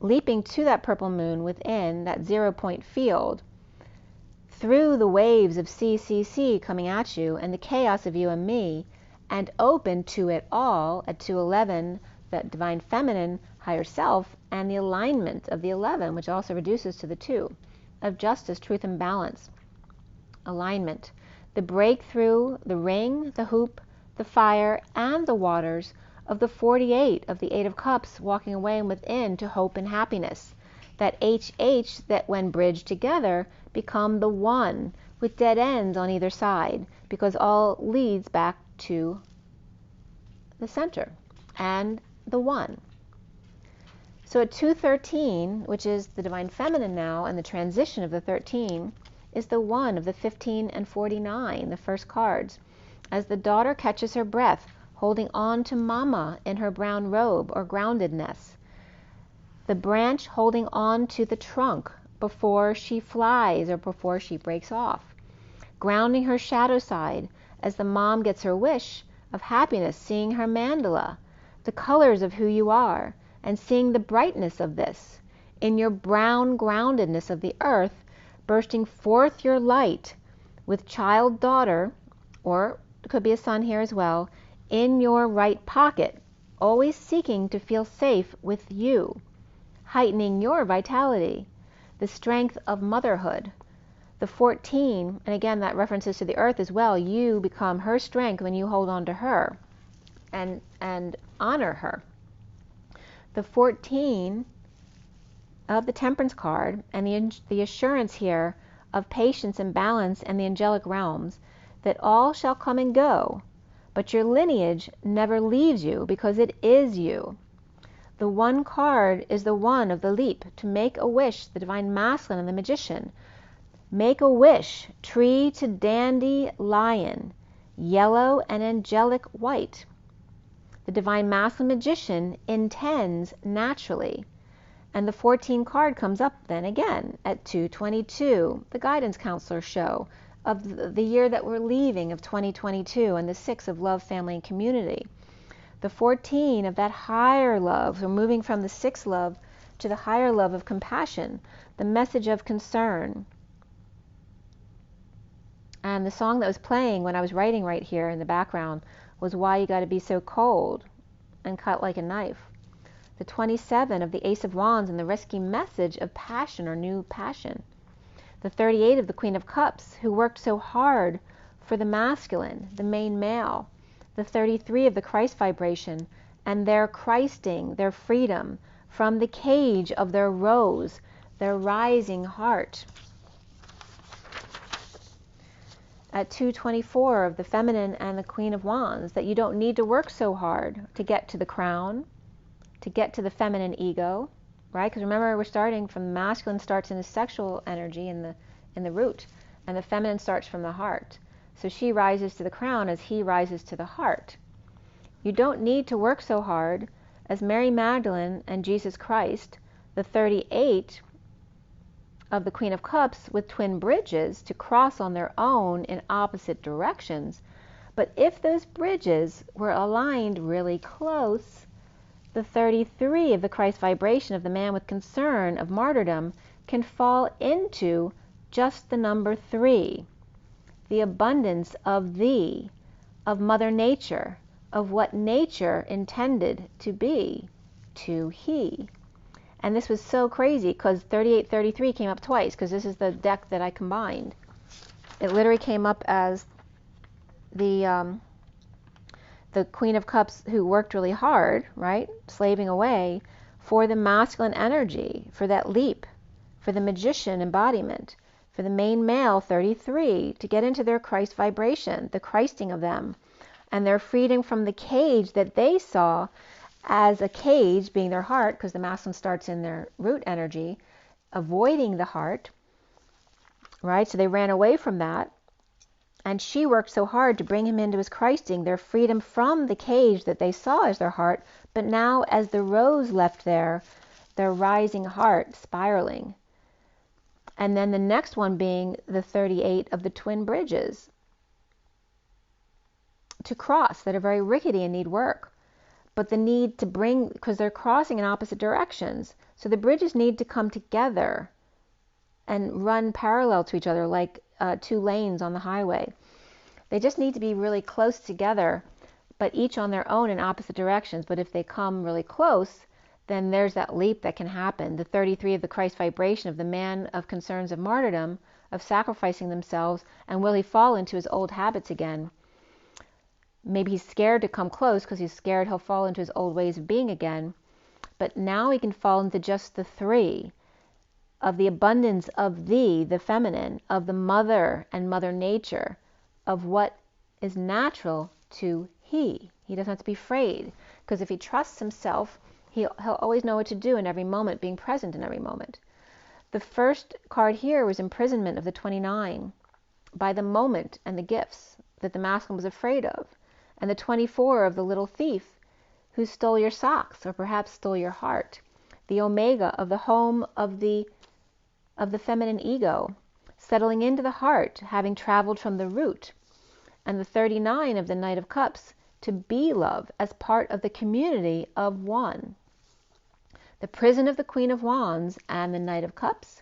A: leaping to that purple moon within that 0-point field through the waves of C coming at you and the chaos of you and me, and open to it all at 211, that divine feminine higher self, and the alignment of the 11, which also reduces to the 2 of justice, truth, and balance. Alignment, the breakthrough, the ring, the hoop, the fire, and the waters of the 48 of the 8 of Cups, walking away and within to hope and happiness. That HH that when bridged together become the 1 with dead ends on either side, because all leads back to the center and the 1. So at 213, which is the divine feminine now, and the transition of the 13, is the 1 of the 15 and 49, the first cards, as the daughter catches her breath, holding on to mama in her brown robe or groundedness. The branch holding on to the trunk before she flies or before she breaks off. Grounding her shadow side as the mom gets her wish of happiness, seeing her mandala, the colors of who you are, and seeing the brightness of this. In your brown groundedness of the earth, bursting forth your light with child daughter, or it could be a son here as well, in your right pocket, always seeking to feel safe with you, heightening your vitality, the strength of motherhood. The 14, and again that references to the earth as well, you become her strength when you hold on to her and honor her. The 14 of the Temperance card, and the assurance here of patience and balance and the angelic realms, that all shall come and go, but your lineage never leaves you because it is you. The 1 card is the 1 of the leap, to make a wish, the divine masculine and the magician. Make a wish, tree to dandy lion, yellow and angelic white. The divine masculine magician intends naturally. And the 14 card comes up then again at 222, the guidance counselor show of the year that we're leaving of 2022, and the 6 of love, family, and community. The 14 of that higher love, we're moving from the 6 love to the higher love of compassion, the message of concern. And the song that was playing when I was writing right here in the background was Why You Gotta Be So Cold and Cut Like a Knife. The 27 of the Ace of Wands and the rescue message of passion or new passion. The 38 of the Queen of Cups, who worked so hard for the masculine, the main male. The 33 of the Christ vibration and their Christing, their freedom from the cage of their rose, their rising heart. At 224 of the feminine and the Queen of Wands, that you don't need to work so hard to get to the crown, to get to the feminine ego, right? Because remember, we're starting from the masculine starts in the sexual energy in the root, and the feminine starts from the heart. So she rises to the crown as he rises to the heart. You don't need to work so hard as Mary Magdalene and Jesus Christ, the 38 of the Queen of Cups with twin bridges, to cross on their own in opposite directions. But if those bridges were aligned really close, the 33 of the Christ vibration of the man with concern of martyrdom can fall into just the number 3, the abundance of thee, of Mother Nature, of what nature intended to be to he. And this was so crazy because 3833 came up twice, because this is the deck that I combined. It literally came up as the Queen of Cups who worked really hard, right, slaving away for the masculine energy, for that leap, for the magician embodiment, for the main male 33 to get into their Christ vibration, the Christing of them, and their freedom from the cage that they saw as a cage, being their heart, because the masculine starts in their root energy, avoiding the heart, right? So they ran away from that. And she worked so hard to bring him into his Christing, their freedom from the cage that they saw as their heart, but now as the rose left there, their rising heart spiraling. And then the next one being the 38 of the twin bridges to cross that are very rickety and need work. But the need to bring, because they're crossing in opposite directions, so the bridges need to come together and run parallel to each other like two lanes on the highway. They just need to be really close together, but each on their own in opposite directions. But if they come really close, then there's that leap that can happen. The 33 of the Christ vibration, of the man of concerns of martyrdom, of sacrificing themselves, and will he fall into his old habits again? Maybe he's scared to come close because he's scared he'll fall into his old ways of being again. But now he can fall into just the 3 of the abundance of the feminine, of the mother and Mother Nature, of what is natural to he. He doesn't have to be afraid, because if he trusts himself, he'll always know what to do in every moment, being present in every moment. The first card here was imprisonment of the 29 by the moment and the gifts that the masculine was afraid of, and the 24 of the little thief who stole your socks, or perhaps stole your heart. The omega of the home of the feminine ego, settling into the heart, having traveled from the root. And the 39 of the Knight of Cups, to be love as part of the community of one. The prison of the Queen of Wands and the Knight of Cups?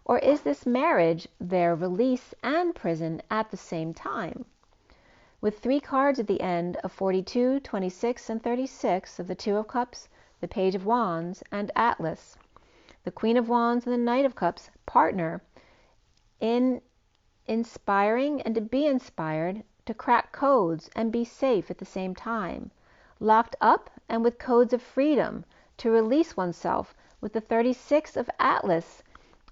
A: Or is this marriage their release and prison at the same time? With 3 cards at the end of 42, 26, and 36 of the Two of Cups, the Page of Wands, and Atlas. The Queen of Wands and the Knight of Cups partner in inspiring and to be inspired, to crack codes and be safe at the same time. Locked up and with codes of freedom, to release oneself with the 36 of Atlas,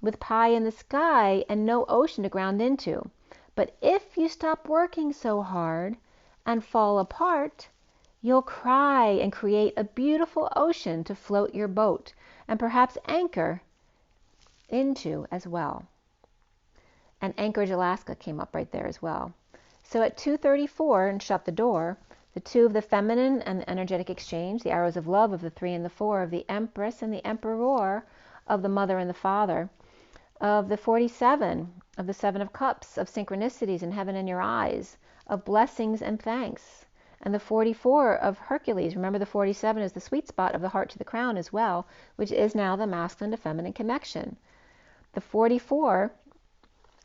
A: with pie in the sky and no ocean to ground into. But if you stop working so hard and fall apart, you'll cry and create a beautiful ocean to float your boat and perhaps anchor into as well. And Anchorage, Alaska came up right there as well. So at 2:34, and shut the door, the 2 of the feminine and the energetic exchange, the arrows of love of the 3 and the 4 of the Empress and the Emperor of the Mother and the Father, of the 47 of the 7 of Cups, of synchronicities in heaven in your eyes, of blessings and thanks, and the 44 of Hercules. Remember, the 47 is the sweet spot of the heart to the crown as well, which is now the masculine to feminine connection. The 44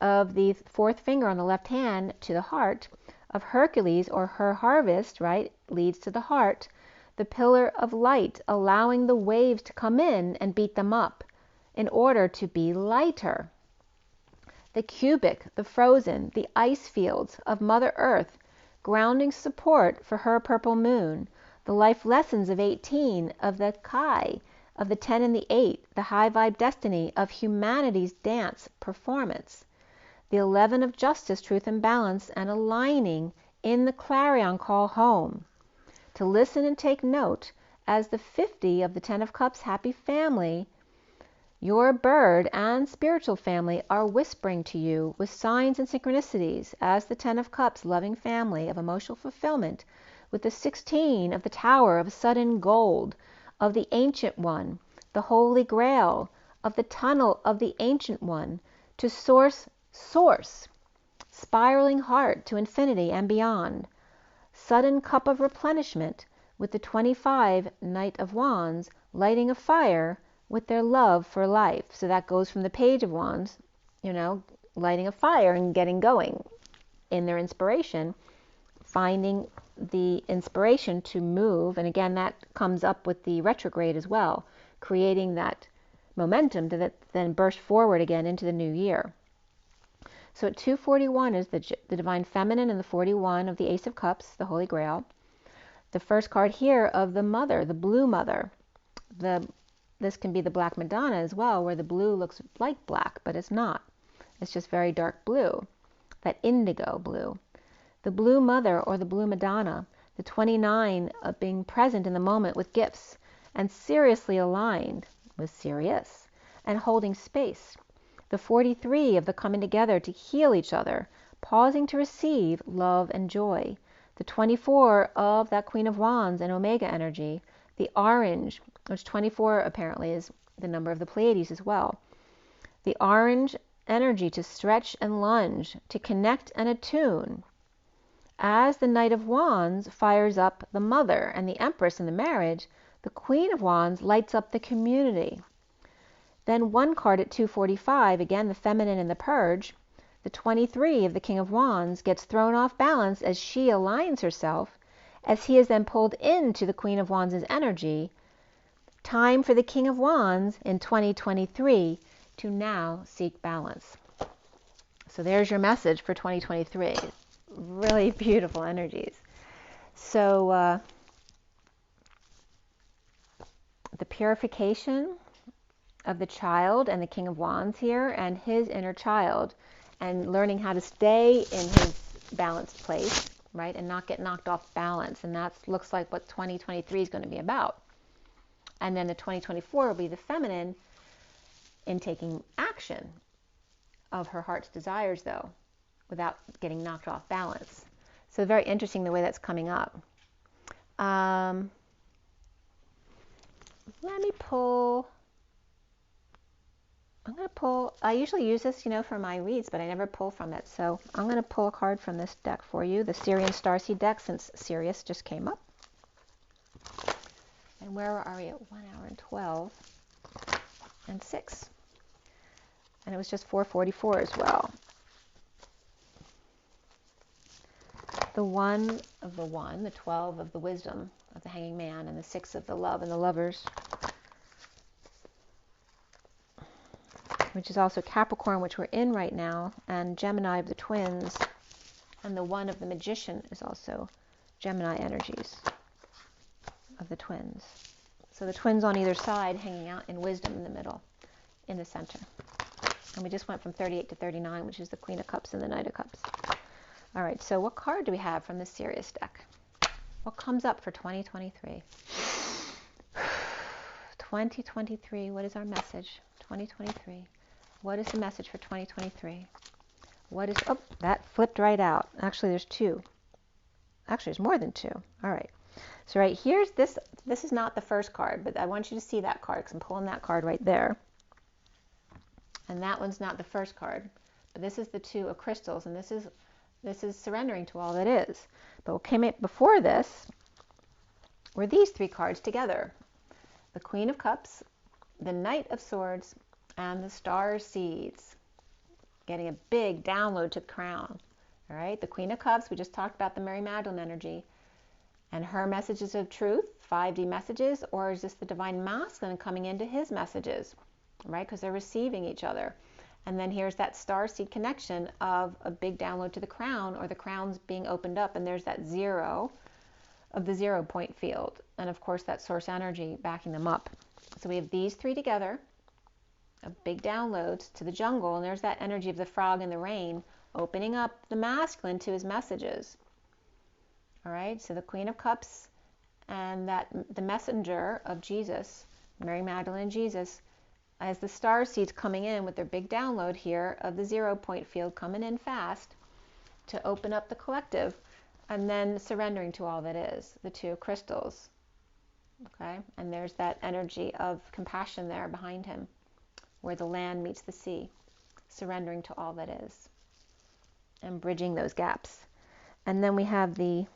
A: of the 4th finger on the left hand to the heart of Hercules, or her harvest, right, leads to the heart. The pillar of light, allowing the waves to come in and beat them up in order to be lighter. The cubic, the frozen, the ice fields of Mother Earth, grounding support for her purple moon. The life lessons of 18 of the Kai, of the 10 and the 8, the high vibe destiny of humanity's dance performance. The 11 of justice, truth, and balance, and aligning in the clarion call home. To listen and take note as the 50 of the 10 of Cups, happy family, your bird and spiritual family are whispering to you with signs and synchronicities as the 10 of Cups, loving family of emotional fulfillment, with the 16 of the Tower of sudden gold, of the Ancient One, the Holy Grail, of the tunnel of the Ancient One, to source, spiraling heart to infinity and beyond. Sudden cup of replenishment with the 25 Knight of Wands, lighting a fire with their love for life. So that goes from the Page of Wands, lighting a fire and getting going in their inspiration finding the inspiration to move. And again, that comes up with the retrograde as well, creating that momentum to then burst forward again into the new year. So at 241 is the Divine Feminine and the 41 of the Ace of Cups, the Holy Grail. The first card here of the Mother, the Blue Mother. This can be the Black Madonna as well, where the blue looks like black, but it's not. It's just very dark blue, that indigo blue. The Blue Mother or the Blue Madonna, the 29 of being present in the moment with gifts and seriously aligned with Sirius and holding space. The 43 of the coming together to heal each other, pausing to receive love and joy. The 24 of that Queen of Wands and Omega energy. The orange, which 24 apparently is the number of the Pleiades as well. The orange energy to stretch and lunge, to connect and attune. As the Knight of Wands fires up the Mother and the Empress in the marriage, the Queen of Wands lights up the community. Then one card at 245, again the Feminine and the Purge, the 23 of the King of Wands gets thrown off balance as she aligns herself, as he is then pulled into the Queen of Wands' energy. Time for the King of Wands in 2023 to now seek balance. So there's your message for 2023. Really beautiful energies. So the purification of the child and the King of Wands here and his inner child, and learning how to stay in his balanced place, right, and not get knocked off balance. And that looks like what 2023 is going to be about. And then the 2024 will be the Feminine in taking action of her heart's desires, though, without getting knocked off balance. So very interesting the way that's coming up. Let me pull. I'm going to pull. I usually use this, for my reads, but I never pull from it. So I'm going to pull a card from this deck for you, the SIRIAN Starseed deck, since Sirius just came up. And where are we at 1 hour and 12 and 6? And it was just 4:44 as well. The 1 of the 1, the 12 of the Wisdom of the Hanging Man, and the 6 of the Love and the Lovers, which is also Capricorn, which we're in right now, and Gemini of the Twins, and the 1 of the Magician is also Gemini energies of the Twins. So the twins on either side hanging out in Wisdom in the middle, in the center. And we just went from 38 to 39, which is the Queen of Cups and the Knight of Cups. All right, so what card do we have from the Sirius deck? What comes up for 2023? 2023, what is our message? 2023. What is the message for 2023? What is, oh, that flipped right out. Actually, there's 2. Actually, there's more than 2. All right. So right here's this. This is not the first card, but I want you to see that card because I'm pulling that card right there. And that one's not the first card, but this is the 2 of crystals, and this is surrendering to all that is. But what came up before this were these 3 cards together. The Queen of Cups, the Knight of Swords, and the Starseeds. Getting a big download to the crown. All right, the Queen of Cups, we just talked about the Mary Magdalene energy. And her messages of truth, 5D messages, or is this the Divine Masculine coming into his messages, right? Because they're receiving each other. And then here's that starseed connection of a big download to the crown, or the crown's being opened up, and there's that 0 of the 0 point field. And of course, that source energy backing them up. So we have these 3 together, a big downloads to the jungle, and there's that energy of the frog in the rain, opening up the masculine to his messages. All right, so the Queen of Cups and the messenger of Jesus, Mary Magdalene and Jesus, as the star seeds coming in with their big download here of the 0 point field coming in fast to open up the collective, and then surrendering to all that is, the 2 of crystals. Okay, and there's that energy of compassion there behind him, where the land meets the sea, surrendering to all that is and bridging those gaps. And then we have the,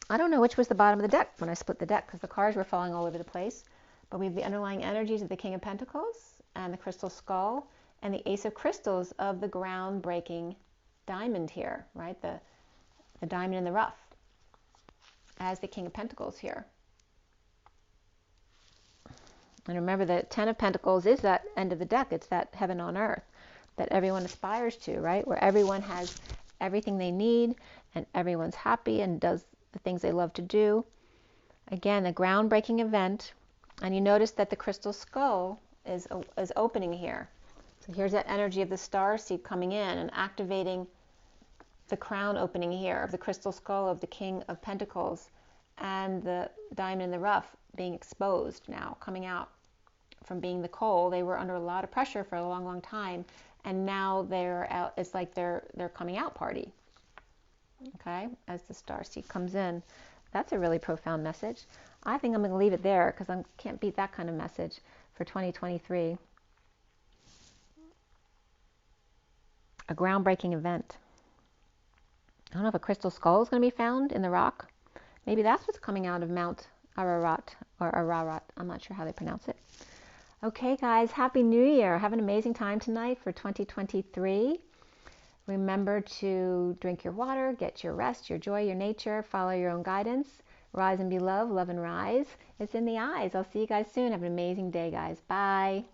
A: I don't know which was the bottom of the deck when I split the deck because the cards were falling all over the place, but we have the underlying energies of the King of Pentacles and the Crystal Skull and the Ace of Crystals of the groundbreaking diamond here, right? The the diamond in the rough as the King of Pentacles here. And remember, the Ten of Pentacles is that end of the deck. It's that heaven on earth that everyone aspires to, right? Where everyone has everything they need and everyone's happy and does the things they love to do. Again, a groundbreaking event. And you notice that the crystal skull is opening here. So here's that energy of the starseed coming in and activating the crown opening here of the crystal skull of the King of Pentacles, and the diamond in the rough being exposed now, coming out from being the coal. They were under a lot of pressure for a long, long time, and now they're out. It's like their coming out party. Okay, as the starseed comes in. That's a really profound message. I think I'm going to leave it there because I can't beat that kind of message for 2023. A groundbreaking event. I don't know if a crystal skull is going to be found in the rock. Maybe that's what's coming out of Mount Ararat or Ararat. I'm not sure how they pronounce it. Okay, guys, Happy New Year. Have an amazing time tonight for 2023. Remember to drink your water, get your rest, your joy, your nature, follow your own guidance. Rise and be loved, love and rise. It's in the eyes. I'll see you guys soon. Have an amazing day, guys. Bye.